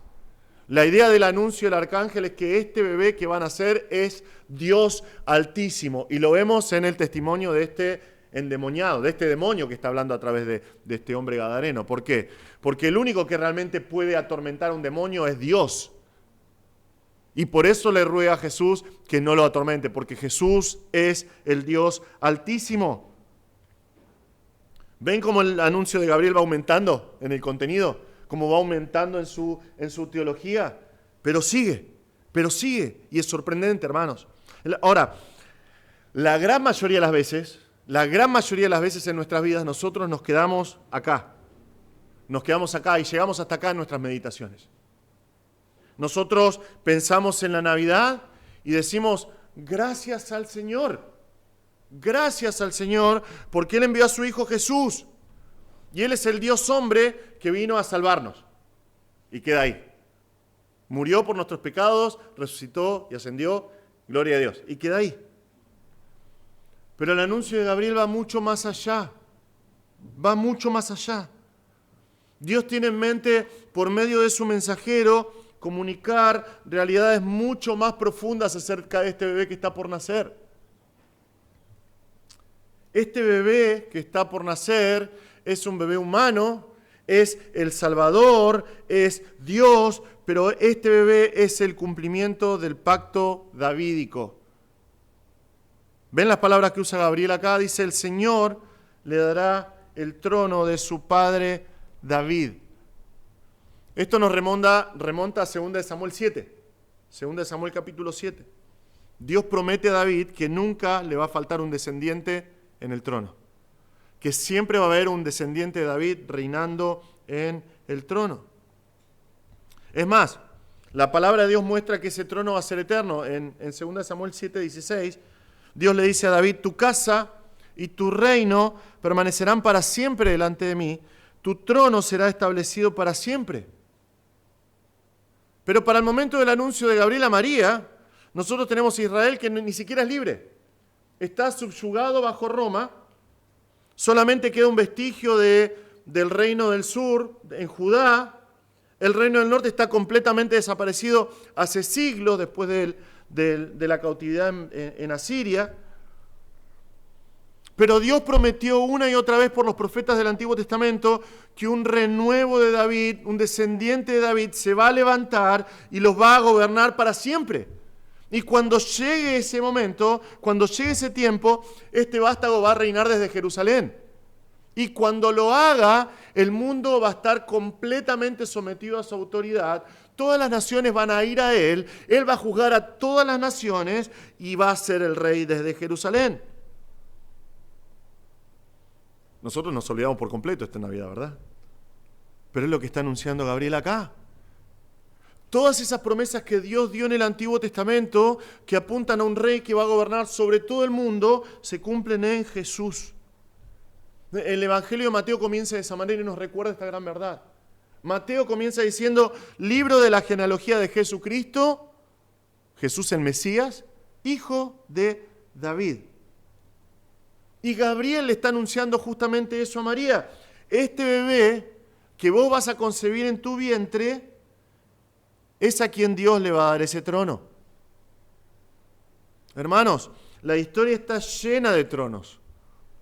La idea del anuncio del arcángel es que este bebé que van a nacer es Dios Altísimo. Y lo vemos en el testimonio de este endemoniado, de este demonio que está hablando a través de este hombre gadareno. ¿Por qué? Porque el único que realmente puede atormentar a un demonio es Dios. Y por eso le ruega a Jesús que no lo atormente, porque Jesús es el Dios Altísimo. ¿Ven cómo el anuncio de Gabriel va aumentando en el contenido? ¿Cómo va aumentando en su teología? Pero sigue, y es sorprendente, hermanos. Ahora, la gran mayoría de las veces en nuestras vidas nosotros nos quedamos acá. Nos quedamos acá y llegamos hasta acá en nuestras meditaciones. Nosotros pensamos en la Navidad y decimos, gracias al Señor porque Él envió a su Hijo Jesús y Él es el Dios hombre que vino a salvarnos. Y queda ahí. Murió por nuestros pecados, resucitó y ascendió, gloria a Dios. Y queda ahí. Pero el anuncio de Gabriel va mucho más allá. Dios tiene en mente, por medio de su mensajero, comunicar realidades mucho más profundas acerca de este bebé que está por nacer. Este bebé que está por nacer es un bebé humano, es el Salvador, es Dios, pero este bebé es el cumplimiento del pacto davídico. ¿Ven las palabras que usa Gabriel acá? Dice, el Señor le dará el trono de su padre David. Esto nos remonta a 2 Samuel 7. 2 Samuel capítulo 7. Dios promete a David que nunca le va a faltar un descendiente en el trono. Que siempre va a haber un descendiente de David reinando en el trono. Es más, la palabra de Dios muestra que ese trono va a ser eterno. En 2 Samuel 7:16, Dios le dice a David, tu casa y tu reino permanecerán para siempre delante de mí, tu trono será establecido para siempre. Pero para el momento del anuncio de Gabriel a María, nosotros tenemos a Israel que ni siquiera es libre. Está subyugado bajo Roma, solamente queda un vestigio del reino del sur, en Judá. El reino del norte está completamente desaparecido hace siglos después de la cautividad en Asiria. Pero Dios prometió una y otra vez por los profetas del Antiguo Testamento que un renuevo de David, un descendiente de David, se va a levantar y los va a gobernar para siempre. Y cuando llegue ese momento, cuando llegue ese tiempo, este vástago va a reinar desde Jerusalén. Y cuando lo haga, el mundo va a estar completamente sometido a su autoridad. Todas las naciones van a ir a él va a juzgar a todas las naciones y va a ser el rey desde Jerusalén. Nosotros nos olvidamos por completo esta Navidad, ¿verdad? Pero es lo que está anunciando Gabriel acá. Todas esas promesas que Dios dio en el Antiguo Testamento, que apuntan a un rey que va a gobernar sobre todo el mundo, se cumplen en Jesús. El Evangelio de Mateo comienza de esa manera y nos recuerda esta gran verdad. Mateo comienza diciendo, libro de la genealogía de Jesucristo, Jesús el Mesías, hijo de David. Y Gabriel le está anunciando justamente eso a María. Este bebé que vos vas a concebir en tu vientre es a quien Dios le va a dar ese trono. Hermanos, la historia está llena de tronos,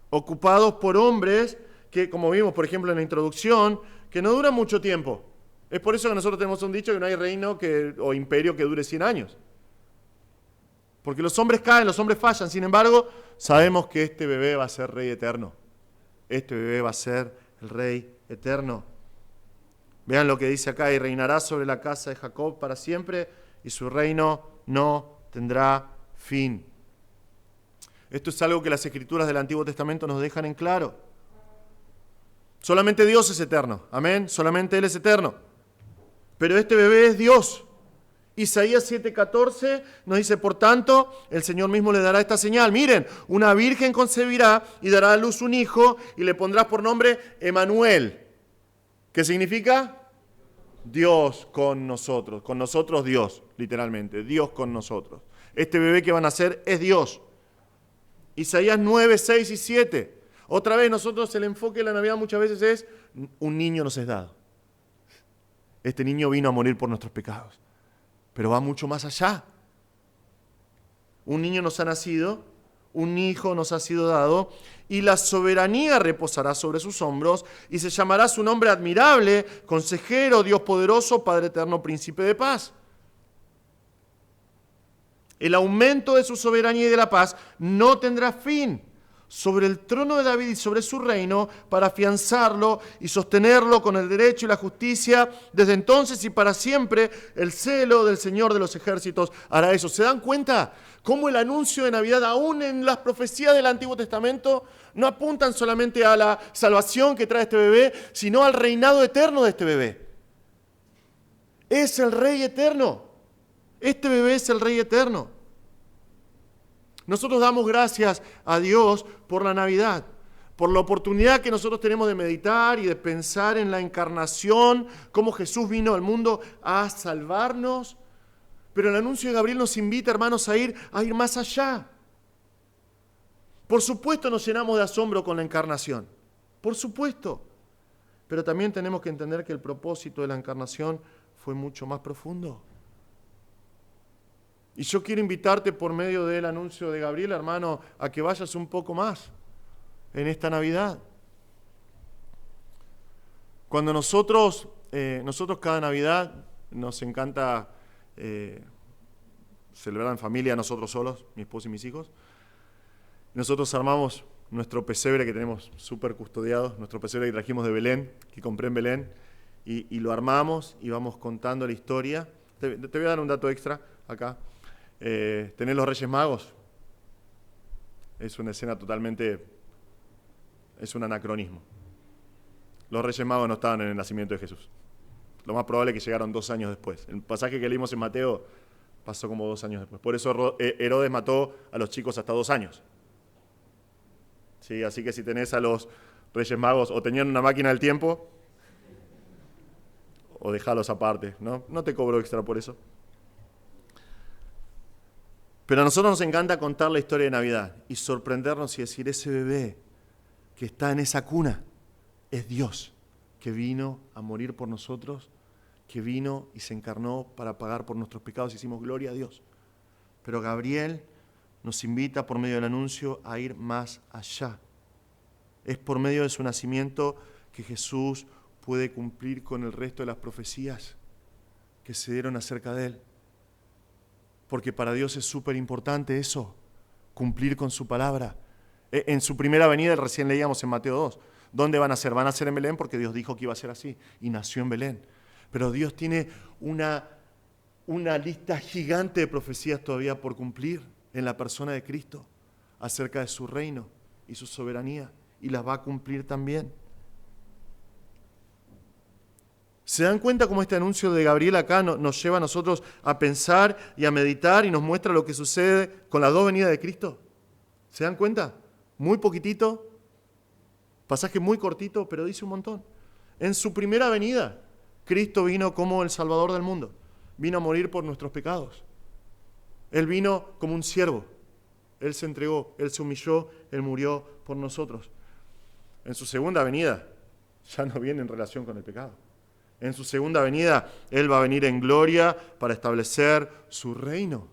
ocupados por hombres que, como vimos, por ejemplo, en la introducción, que no duran mucho tiempo. Es por eso que nosotros tenemos un dicho que no hay reino o imperio que dure 100 años. Porque los hombres caen, los hombres fallan. Sin embargo, sabemos que este bebé va a ser rey eterno. Este bebé va a ser el rey eterno. Vean lo que dice acá, y reinará sobre la casa de Jacob para siempre, y su reino no tendrá fin. Esto es algo que las Escrituras del Antiguo Testamento nos dejan en claro. Solamente Dios es eterno, amén, solamente Él es eterno. Pero este bebé es Dios. Isaías 7:14 nos dice, por tanto, el Señor mismo le dará esta señal. Miren, una virgen concebirá y dará a luz un hijo y le pondrás por nombre Emmanuel. ¿Qué significa? Dios con nosotros Dios, literalmente, Dios con nosotros. Este bebé que va a nacer es Dios. Isaías 9, 6 y 7. Otra vez nosotros el enfoque de la Navidad muchas veces es, un niño nos es dado. Este niño vino a morir por nuestros pecados. Pero va mucho más allá. Un niño nos ha nacido, un hijo nos ha sido dado, y la soberanía reposará sobre sus hombros, y se llamará su nombre admirable, consejero, Dios poderoso, Padre eterno, príncipe de paz. El aumento de su soberanía y de la paz no tendrá fin sobre el trono de David y sobre su reino para afianzarlo y sostenerlo con el derecho y la justicia desde entonces y para siempre. El celo del Señor de los ejércitos hará eso. ¿Se dan cuenta cómo el anuncio de Navidad, aún en las profecías del Antiguo Testamento, no apuntan solamente a la salvación que trae este bebé, sino al reinado eterno de este bebé? Es el Rey eterno. Este bebé es el Rey eterno. Nosotros damos gracias a Dios por la Navidad, por la oportunidad que nosotros tenemos de meditar y de pensar en la encarnación, cómo Jesús vino al mundo a salvarnos. Pero el anuncio de Gabriel nos invita, hermanos, a ir más allá. Por supuesto nos llenamos de asombro con la encarnación, por supuesto. Pero también tenemos que entender que el propósito de la encarnación fue mucho más profundo. Y yo quiero invitarte por medio del anuncio de Gabriel, hermano, a que vayas un poco más en esta Navidad. Cuando nosotros cada Navidad nos encanta celebrar en familia, nosotros solos, mi esposa y mis hijos. Nosotros armamos nuestro pesebre que tenemos súper custodiado, nuestro pesebre que trajimos de Belén, que compré en Belén, y lo armamos y vamos contando la historia. Te voy a dar un dato extra acá. Tener los Reyes Magos es una escena totalmente, es un anacronismo. Los Reyes Magos no estaban en el nacimiento de Jesús. Lo más probable es que llegaron 2 años después. El pasaje que leímos en Mateo pasó como 2 años después. Por eso Herodes mató a los chicos hasta 2 años. Sí, así que si tenés a los Reyes Magos, o tenían una máquina del tiempo, o dejalos aparte, ¿no? No te cobro extra por eso. Pero a nosotros nos encanta contar la historia de Navidad y sorprendernos y decir, ese bebé que está en esa cuna es Dios, que vino a morir por nosotros, que vino y se encarnó para pagar por nuestros pecados. Hicimos gloria a Dios. Pero Gabriel nos invita por medio del anuncio a ir más allá. Es por medio de su nacimiento que Jesús puede cumplir con el resto de las profecías que se dieron acerca de él. Porque para Dios es súper importante eso, cumplir con su palabra. En su primera venida, recién leíamos en Mateo 2, ¿dónde van a ser? Van a ser en Belén porque Dios dijo que iba a ser así y nació en Belén. Pero Dios tiene una lista gigante de profecías todavía por cumplir en la persona de Cristo acerca de su reino y su soberanía, y las va a cumplir también. ¿Se dan cuenta cómo este anuncio de Gabriel acá nos lleva a nosotros a pensar y a meditar y nos muestra lo que sucede con las 2 venidas de Cristo? ¿Se dan cuenta? Muy poquitito, pasaje muy cortito, pero dice un montón. En su primera venida, Cristo vino como el Salvador del mundo. Vino a morir por nuestros pecados. Él vino como un siervo. Él se entregó, Él se humilló, Él murió por nosotros. En su segunda venida, ya no viene en relación con el pecado. En su segunda venida, Él va a venir en gloria para establecer su reino.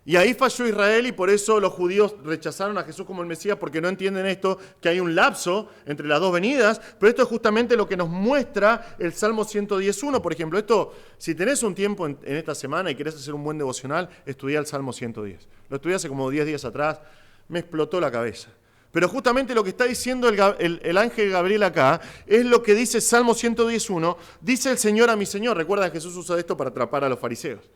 Y ahí falló Israel y por eso los judíos rechazaron a Jesús como el Mesías, porque no entienden esto, que hay un lapso entre las 2 venidas, pero esto es justamente lo que nos muestra el Salmo 110.1, por ejemplo. Esto, si tenés un tiempo en esta semana y querés hacer un buen devocional, estudiá el Salmo 110. Lo estudié hace como 10 días atrás, me explotó la cabeza. Pero justamente lo que está diciendo el ángel Gabriel acá es lo que dice Salmo 110.1, dice el Señor a mi Señor. Recuerda que Jesús usa esto para atrapar a los fariseos,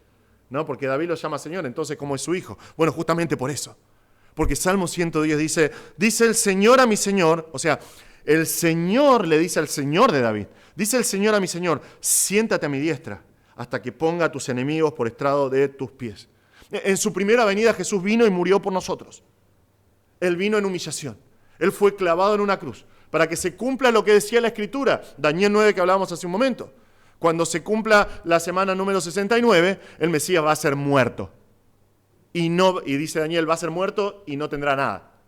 ¿no? Porque David lo llama Señor, entonces ¿cómo es su hijo? Bueno, justamente por eso. Porque Salmo 110 dice el Señor a mi Señor, o sea, el Señor le dice al Señor de David, dice el Señor a mi Señor, siéntate a mi diestra hasta que ponga a tus enemigos por estrado de tus pies. En su primera venida Jesús vino y murió por nosotros. Él vino en humillación. Él fue clavado en una cruz para que se cumpla lo que decía la Escritura, Daniel 9 que hablábamos hace un momento. Cuando se cumpla la semana número 69, el Mesías va a ser muerto. Y dice Daniel, va a ser muerto y no tendrá nada.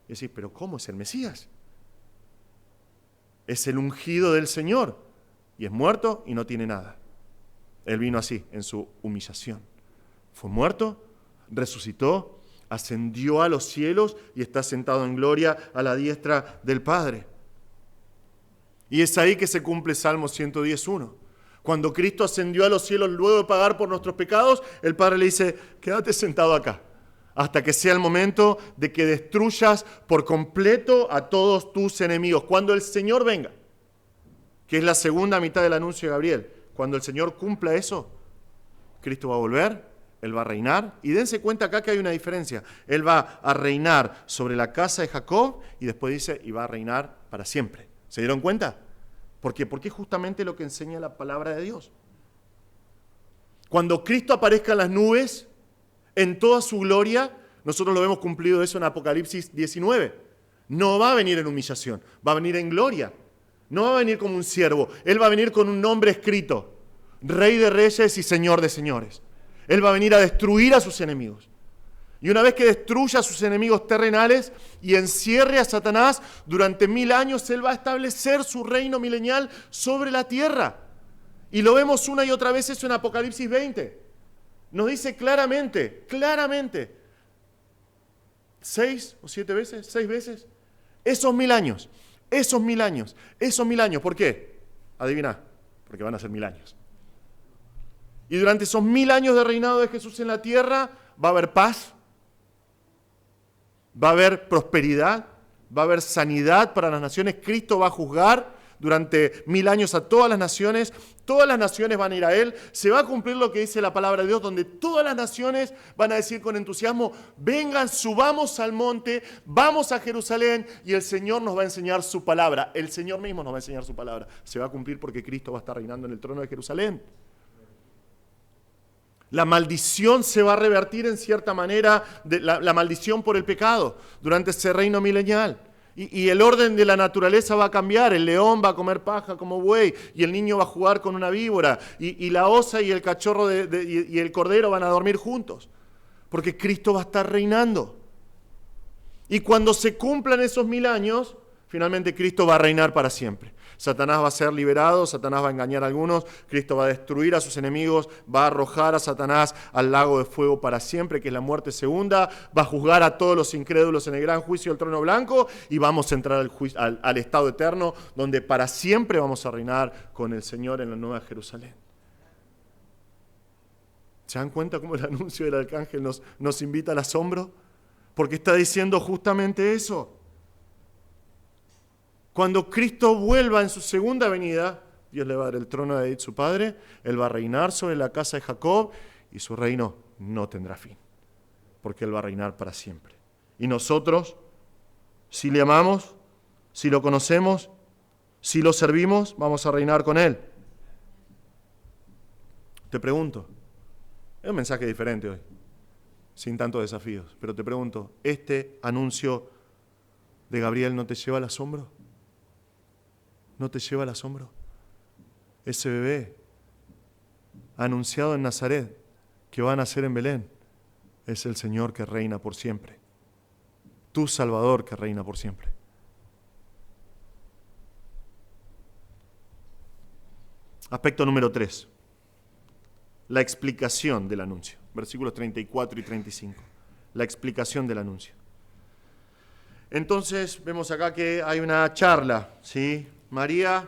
Y decís, ¿pero cómo es el Mesías? Es el ungido del Señor. Y es muerto y no tiene nada. Él vino así, en su humillación. Fue muerto, resucitó, ascendió a los cielos y está sentado en gloria a la diestra del Padre. Y es ahí que se cumple Salmo 110.1. Cuando Cristo ascendió a los cielos luego de pagar por nuestros pecados, el Padre le dice, quédate sentado acá, hasta que sea el momento de que destruyas por completo a todos tus enemigos. Cuando el Señor venga, que es la segunda mitad del anuncio de Gabriel, cuando el Señor cumpla eso, Cristo va a volver, Él va a reinar. Y dense cuenta acá que hay una diferencia. Él va a reinar sobre la casa de Jacob y después dice, y va a reinar para siempre. ¿Se dieron cuenta? ¿Por qué? Porque es justamente lo que enseña la palabra de Dios. Cuando Cristo aparezca en las nubes, en toda su gloria, nosotros lo vemos cumplido eso en Apocalipsis 19. No va a venir en humillación, va a venir en gloria. No va a venir como un siervo, Él va a venir con un nombre escrito, Rey de Reyes y Señor de Señores. Él va a venir a destruir a sus enemigos. Y una vez que destruya a sus enemigos terrenales y encierre a Satanás, durante 1000 años Él va a establecer su reino milenial sobre la tierra. Y lo vemos una y otra vez eso en Apocalipsis 20. Nos dice claramente, 6 o 7 veces, 6 veces, esos 1000 años. ¿Por qué? Adivina, porque van a ser 1000 años. Y durante esos 1000 años de reinado de Jesús en la tierra, va a haber paz, va a haber prosperidad, va a haber sanidad para las naciones. Cristo va a juzgar durante 1000 años a todas las naciones van a ir a Él, se va a cumplir lo que dice la palabra de Dios, donde todas las naciones van a decir con entusiasmo, vengan, subamos al monte, vamos a Jerusalén, y el Señor nos va a enseñar su palabra, el Señor mismo nos va a enseñar su palabra, se va a cumplir porque Cristo va a estar reinando en el trono de Jerusalén. La maldición se va a revertir en cierta manera, la maldición por el pecado, durante ese reino milenial. Y el orden de la naturaleza va a cambiar, el león va a comer paja como buey, y el niño va a jugar con una víbora, y la osa y el cachorro y el cordero van a dormir juntos, porque Cristo va a estar reinando. Y cuando se cumplan esos 1000 años, finalmente Cristo va a reinar para siempre. Satanás va a ser liberado, Satanás va a engañar a algunos, Cristo va a destruir a sus enemigos, va a arrojar a Satanás al lago de fuego para siempre, que es la muerte segunda, va a juzgar a todos los incrédulos en el gran juicio del trono blanco y vamos a entrar al estado eterno, donde para siempre vamos a reinar con el Señor en la Nueva Jerusalén. ¿Se dan cuenta cómo el anuncio del arcángel nos invita al asombro? Porque está diciendo justamente eso. Cuando Cristo vuelva en su segunda venida, Dios le va a dar el trono de David, su padre, Él va a reinar sobre la casa de Jacob y su reino no tendrá fin, porque Él va a reinar para siempre. Y nosotros, si le amamos, si lo conocemos, si lo servimos, vamos a reinar con Él. Te pregunto, es un mensaje diferente hoy, sin tantos desafíos, pero te pregunto, ¿este anuncio de Gabriel no te lleva al asombro? ¿No te lleva al asombro? Ese bebé anunciado en Nazaret, que va a nacer en Belén, es el Señor que reina por siempre. Tu Salvador que reina por siempre. Aspecto número 3. La explicación del anuncio. Versículos 34 y 35. La explicación del anuncio. Entonces vemos acá que hay una charla, ¿sí? María,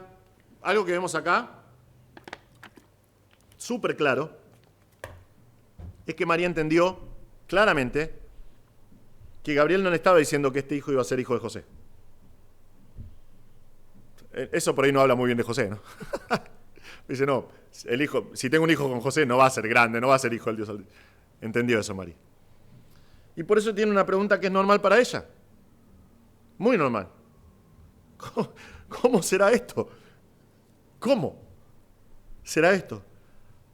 algo que vemos acá, súper claro, es que María entendió claramente que Gabriel no le estaba diciendo que este hijo iba a ser hijo de José. Eso por ahí no habla muy bien de José, ¿no? Dice, no, el hijo, si tengo un hijo con José no va a ser grande, no va a ser hijo del Dios Altísimo. Entendió eso María. Y por eso tiene una pregunta que es normal para ella. Muy normal. ¿Cómo será esto? ¿Cómo será esto?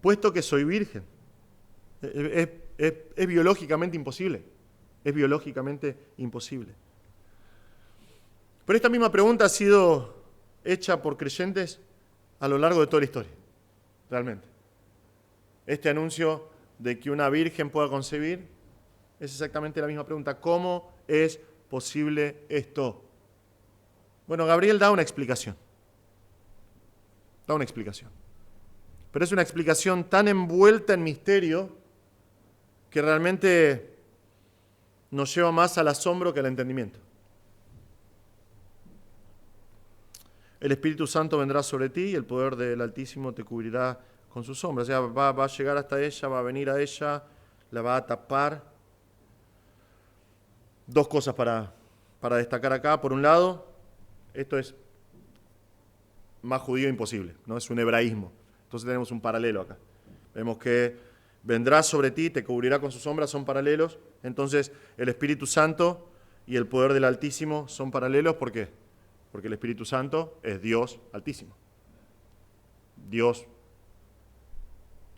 Puesto que soy virgen. Es biológicamente imposible. Es biológicamente imposible. Pero esta misma pregunta ha sido hecha por creyentes a lo largo de toda la historia. Realmente. Este anuncio de que una virgen pueda concebir es exactamente la misma pregunta. ¿Cómo es posible esto? Bueno, Gabriel da una explicación. Da una explicación. Pero es una explicación tan envuelta en misterio que realmente nos lleva más al asombro que al entendimiento. el Espíritu Santo vendrá sobre ti y el poder del Altísimo te cubrirá con su sombra. O sea, va a llegar hasta ella, va a venir a ella, la va a tapar. Dos cosas para destacar acá. Por un lado, esto es más judío imposible, ¿no? Es un hebraísmo. Entonces tenemos un paralelo acá. Vemos que vendrá sobre ti, te cubrirá con su sombra, son paralelos. Entonces el Espíritu Santo y el poder del Altísimo son paralelos. ¿Por qué? Porque el Espíritu Santo es Dios Altísimo. Dios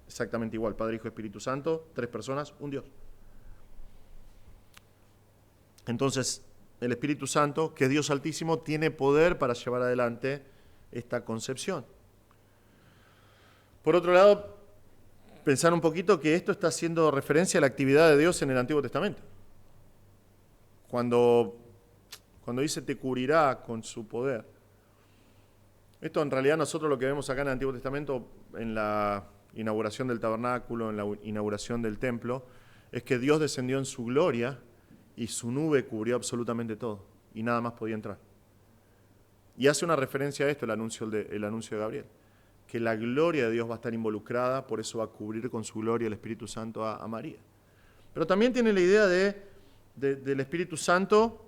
exactamente igual, Padre, Hijo y Espíritu Santo, 3 personas, un Dios. Entonces, el Espíritu Santo, que es Dios Altísimo, tiene poder para llevar adelante esta concepción. Por otro lado, pensar un poquito que esto está haciendo referencia a la actividad de Dios en el Antiguo Testamento. Cuando dice te cubrirá con su poder. Esto en realidad nosotros lo que vemos acá en el Antiguo Testamento, en la inauguración del tabernáculo, en la inauguración del templo, es que Dios descendió en su gloria y su nube cubrió absolutamente todo y nada más podía entrar. Y hace una referencia a esto el anuncio de Gabriel, que la gloria de Dios va a estar involucrada, por eso va a cubrir con su gloria el Espíritu Santo a María. Pero también tiene la idea del Espíritu Santo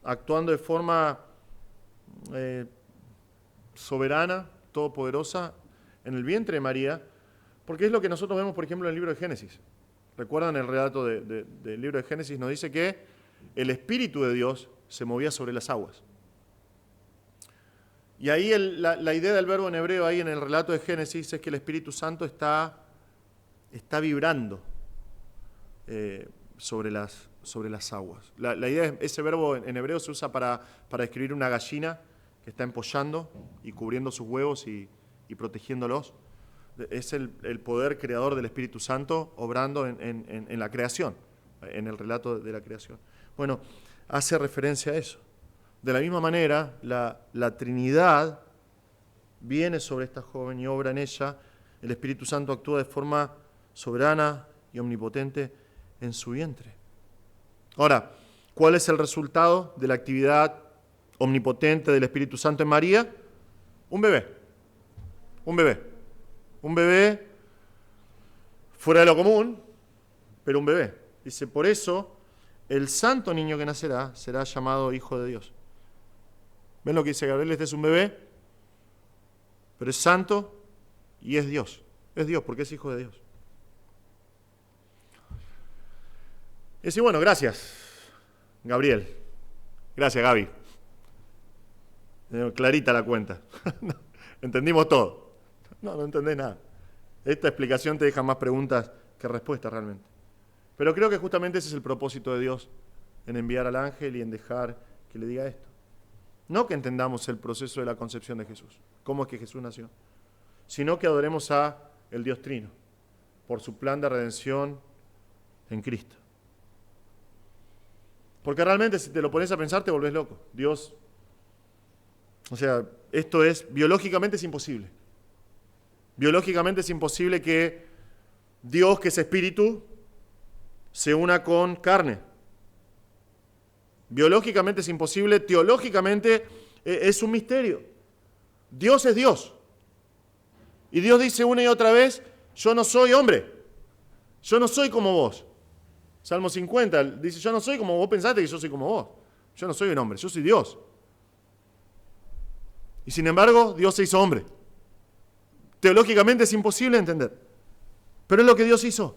actuando de forma soberana, todopoderosa, en el vientre de María, porque es lo que nosotros vemos, por ejemplo, en el libro de Génesis. ¿Recuerdan el relato del libro de Génesis? Nos dice que el Espíritu de Dios se movía sobre las aguas. Y ahí la idea del verbo en hebreo, ahí en el relato de Génesis, es que el Espíritu Santo está vibrando sobre las aguas. La idea es, ese verbo en hebreo se usa para describir una gallina que está empollando y cubriendo sus huevos y protegiéndolos. Es el poder creador del Espíritu Santo obrando en la creación, en el relato de la creación. Bueno, hace referencia a eso. De la misma manera, la Trinidad viene sobre esta joven y obra en ella. El Espíritu Santo actúa de forma soberana y omnipotente en su vientre. Ahora, ¿cuál es el resultado de la actividad omnipotente del Espíritu Santo en María? Un bebé. Un bebé fuera de lo común, pero un bebé. Dice, por eso el santo niño que nacerá será llamado Hijo de Dios. ¿Ven lo que dice Gabriel? Este es un bebé, pero es santo y es Dios. Es Dios porque es Hijo de Dios. Y dice, bueno, gracias, Gabriel. Gracias, Gaby. Clarita la cuenta. Entendimos todo. No entendés nada. Esta explicación te deja más preguntas que respuestas realmente. Pero creo que justamente ese es el propósito de Dios en enviar al ángel y en dejar que le diga esto. No que entendamos el proceso de la concepción de Jesús, cómo es que Jesús nació, sino que adoremos a el Dios Trino por su plan de redención en Cristo. Porque realmente si te lo pones a pensar te volvés loco. Dios, o sea, esto es, biológicamente es imposible. Biológicamente es imposible que Dios, que es espíritu, se una con carne. Biológicamente es imposible, teológicamente es un misterio. Dios es Dios. Y Dios dice una y otra vez, yo no soy hombre, yo no soy como vos. Salmo 50 dice, yo no soy como vos pensaste que yo soy como vos. Yo no soy un hombre, yo soy Dios. Y sin embargo, Dios se hizo hombre. Teológicamente es imposible entender, pero es lo que Dios hizo.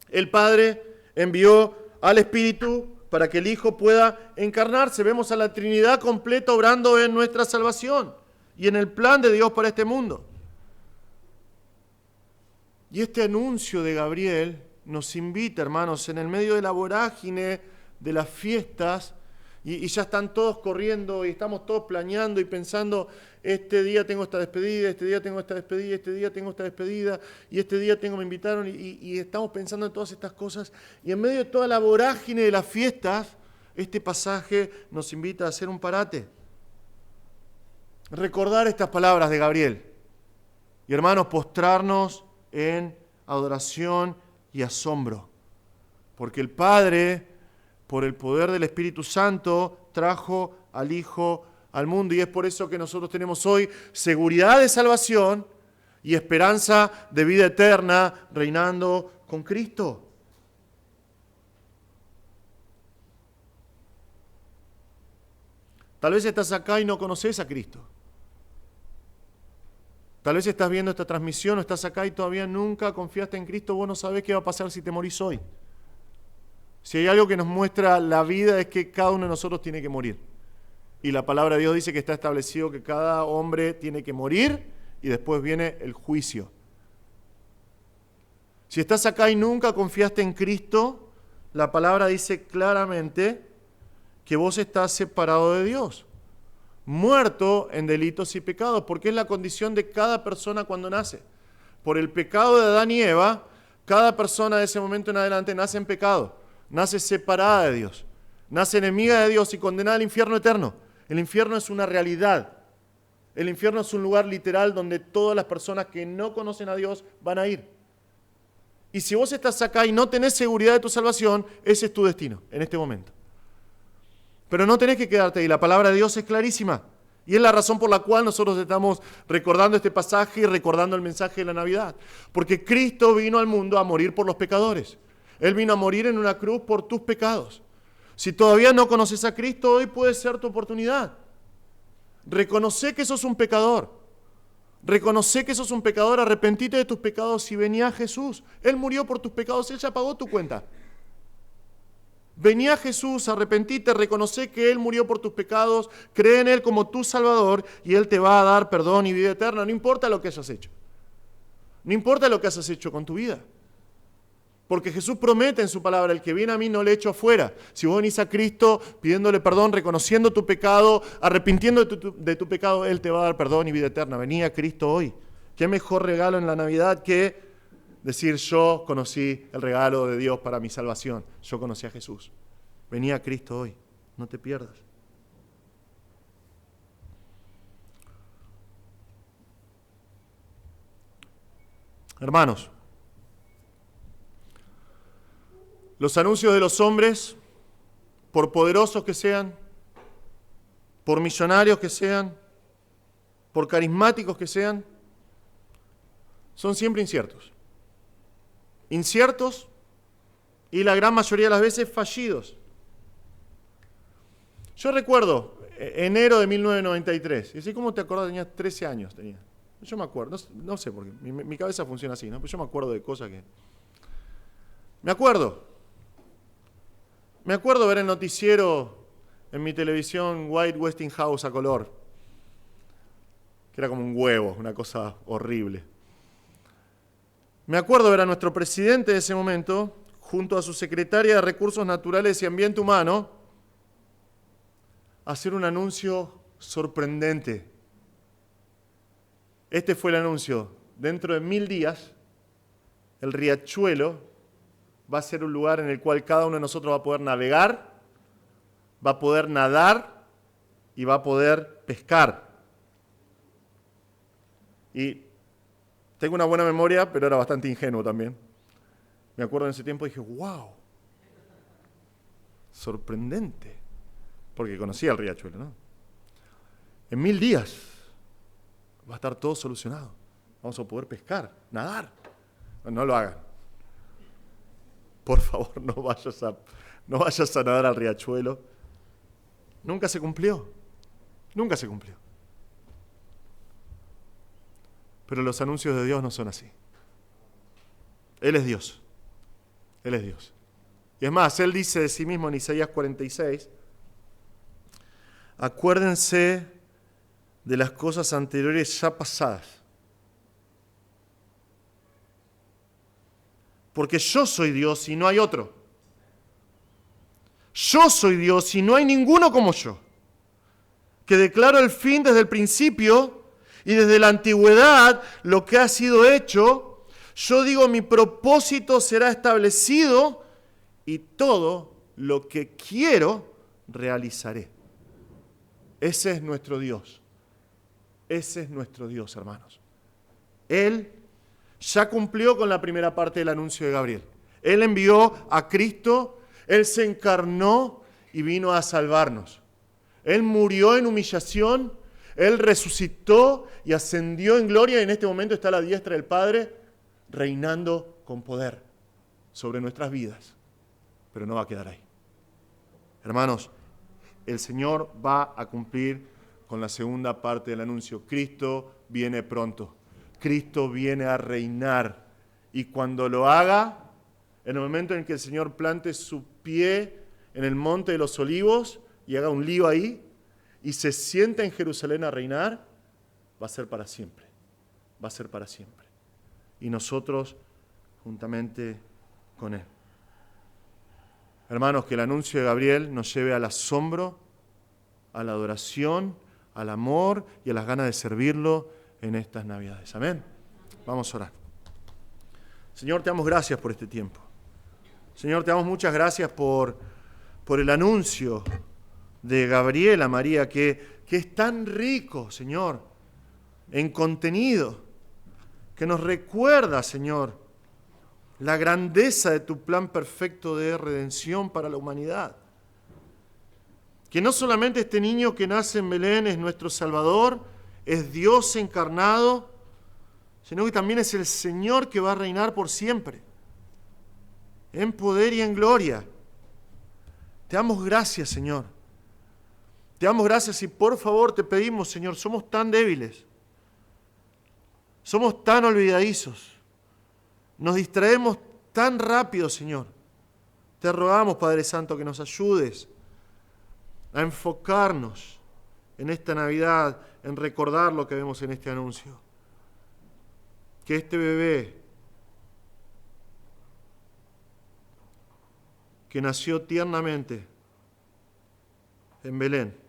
El Padre envió al Espíritu para que el Hijo pueda encarnarse. Vemos a la Trinidad completa obrando en nuestra salvación y en el plan de Dios para este mundo. Y este anuncio de Gabriel nos invita, hermanos, en el medio de la vorágine de las fiestas, y ya están todos corriendo y estamos todos planeando y pensando, este día tengo esta despedida, este día tengo esta despedida, este día tengo esta despedida, y este día me invitaron, y estamos pensando en todas estas cosas. Y en medio de toda la vorágine de las fiestas, este pasaje nos invita a hacer un parate. Recordar estas palabras de Gabriel. Y hermanos, postrarnos en adoración y asombro. Porque el Padre, por el poder del Espíritu Santo, trajo al Hijo al mundo. Y es por eso que nosotros tenemos hoy seguridad de salvación y esperanza de vida eterna reinando con Cristo. Tal vez estás acá y no conoces a Cristo. Tal vez estás viendo esta transmisión o estás acá y todavía nunca confiaste en Cristo. Vos no sabés qué va a pasar si te morís hoy. Si hay algo que nos muestra la vida es que cada uno de nosotros tiene que morir. Y la palabra de Dios dice que está establecido que cada hombre tiene que morir y después viene el juicio. Si estás acá y nunca confiaste en Cristo, la palabra dice claramente que vos estás separado de Dios, muerto en delitos y pecados, porque es la condición de cada persona cuando nace. Por el pecado de Adán y Eva, cada persona de ese momento en adelante nace en pecado, nace separada de Dios, nace enemiga de Dios y condenada al infierno eterno. El infierno es una realidad. El infierno es un lugar literal donde todas las personas que no conocen a Dios van a ir. Y si vos estás acá y no tenés seguridad de tu salvación, ese es tu destino en este momento. Pero no tenés que quedarte ahí, la palabra de Dios es clarísima. Y es la razón por la cual nosotros estamos recordando este pasaje y recordando el mensaje de la Navidad. Porque Cristo vino al mundo a morir por los pecadores. Él vino a morir en una cruz por tus pecados. Si todavía no conoces a Cristo, hoy puede ser tu oportunidad. Reconoce que sos un pecador. Reconoce que sos un pecador, arrepentite de tus pecados y vení a Jesús. Él murió por tus pecados, Él ya pagó tu cuenta. Vení a Jesús, arrepentite, reconoce que Él murió por tus pecados, cree en Él como tu Salvador y Él te va a dar perdón y vida eterna, no importa lo que hayas hecho. No importa lo que hayas hecho con tu vida. Porque Jesús promete en su palabra, el que viene a mí no le echo afuera. Si vos venís a Cristo pidiéndole perdón, reconociendo tu pecado, arrepintiendo de tu pecado, Él te va a dar perdón y vida eterna. Vení a Cristo hoy. ¿Qué mejor regalo en la Navidad que decir yo conocí el regalo de Dios para mi salvación? Yo conocí a Jesús. Vení a Cristo hoy. No te pierdas. Hermanos, los anuncios de los hombres, por poderosos que sean, por millonarios que sean, por carismáticos que sean, son siempre inciertos. Inciertos y la gran mayoría de las veces fallidos. Yo recuerdo enero de 1993, y así como te acordás, tenías 13 años. Yo me acuerdo, no sé por qué, mi cabeza funciona así, ¿no? Pero yo me acuerdo de cosas que... Me acuerdo ver el noticiero en mi televisión White Westinghouse a color, que era como un huevo, una cosa horrible. Me acuerdo ver a nuestro presidente de ese momento, junto a su secretaria de Recursos Naturales y Ambiente Humano, hacer un anuncio sorprendente. Este fue el anuncio. Dentro de 1000 días, el riachuelo va a ser un lugar en el cual cada uno de nosotros va a poder navegar, va a poder nadar y va a poder pescar. Y tengo una buena memoria, pero era bastante ingenuo también. Me acuerdo en ese tiempo y dije, wow, sorprendente, porque conocía el riachuelo, ¿no? En 1000 días va a estar todo solucionado. Vamos a poder pescar, nadar. No lo hagan. Por favor, no vayas a nadar al riachuelo. Nunca se cumplió. Nunca se cumplió. Pero los anuncios de Dios no son así. Él es Dios. Él es Dios. Y es más, Él dice de sí mismo en Isaías 46, acuérdense de las cosas anteriores ya pasadas. Porque yo soy Dios y no hay otro. Yo soy Dios y no hay ninguno como yo, que declaro el fin desde el principio y desde la antigüedad lo que ha sido hecho. Yo digo, mi propósito será establecido y todo lo que quiero realizaré. Ese es nuestro Dios. Ese es nuestro Dios, hermanos. Él ya cumplió con la primera parte del anuncio de Gabriel. Él envió a Cristo, Él se encarnó y vino a salvarnos. Él murió en humillación, Él resucitó y ascendió en gloria y en este momento está a la diestra del Padre, reinando con poder sobre nuestras vidas. Pero no va a quedar ahí. Hermanos, el Señor va a cumplir con la segunda parte del anuncio. Cristo viene pronto. Cristo viene a reinar. Y cuando lo haga, en el momento en que el Señor plante su pie en el monte de los olivos y haga un lío ahí y se sienta en Jerusalén a reinar, va a ser para siempre. Va a ser para siempre. Y nosotros juntamente con Él. Hermanos, que el anuncio de Gabriel nos lleve al asombro, a la adoración, al amor y a las ganas de servirlo en estas Navidades. Amén. Vamos a orar. Señor, te damos gracias por este tiempo. Señor, te damos muchas gracias por el anuncio de Gabriel a María, que es tan rico, Señor, en contenido, que nos recuerda, Señor, la grandeza de tu plan perfecto de redención para la humanidad. Que no solamente este niño que nace en Belén es nuestro Salvador, es Dios encarnado, sino que también es el Señor que va a reinar por siempre, en poder y en gloria. Te damos gracias, Señor. Te damos gracias y por favor te pedimos, Señor, somos tan débiles, somos tan olvidadizos, nos distraemos tan rápido, Señor. Te rogamos, Padre Santo, que nos ayudes a enfocarnos en esta Navidad, en recordar lo que vemos en este anuncio. Que este bebé que nació tiernamente en Belén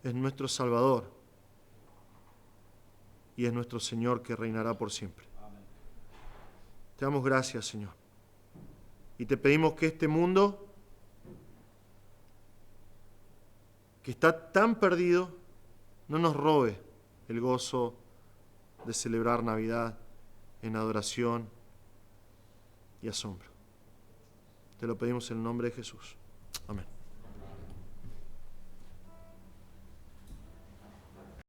es nuestro Salvador y es nuestro Señor que reinará por siempre. Te damos gracias, Señor. Y te pedimos que este mundo, que está tan perdido, no nos robe el gozo de celebrar Navidad en adoración y asombro. Te lo pedimos en el nombre de Jesús. Amén.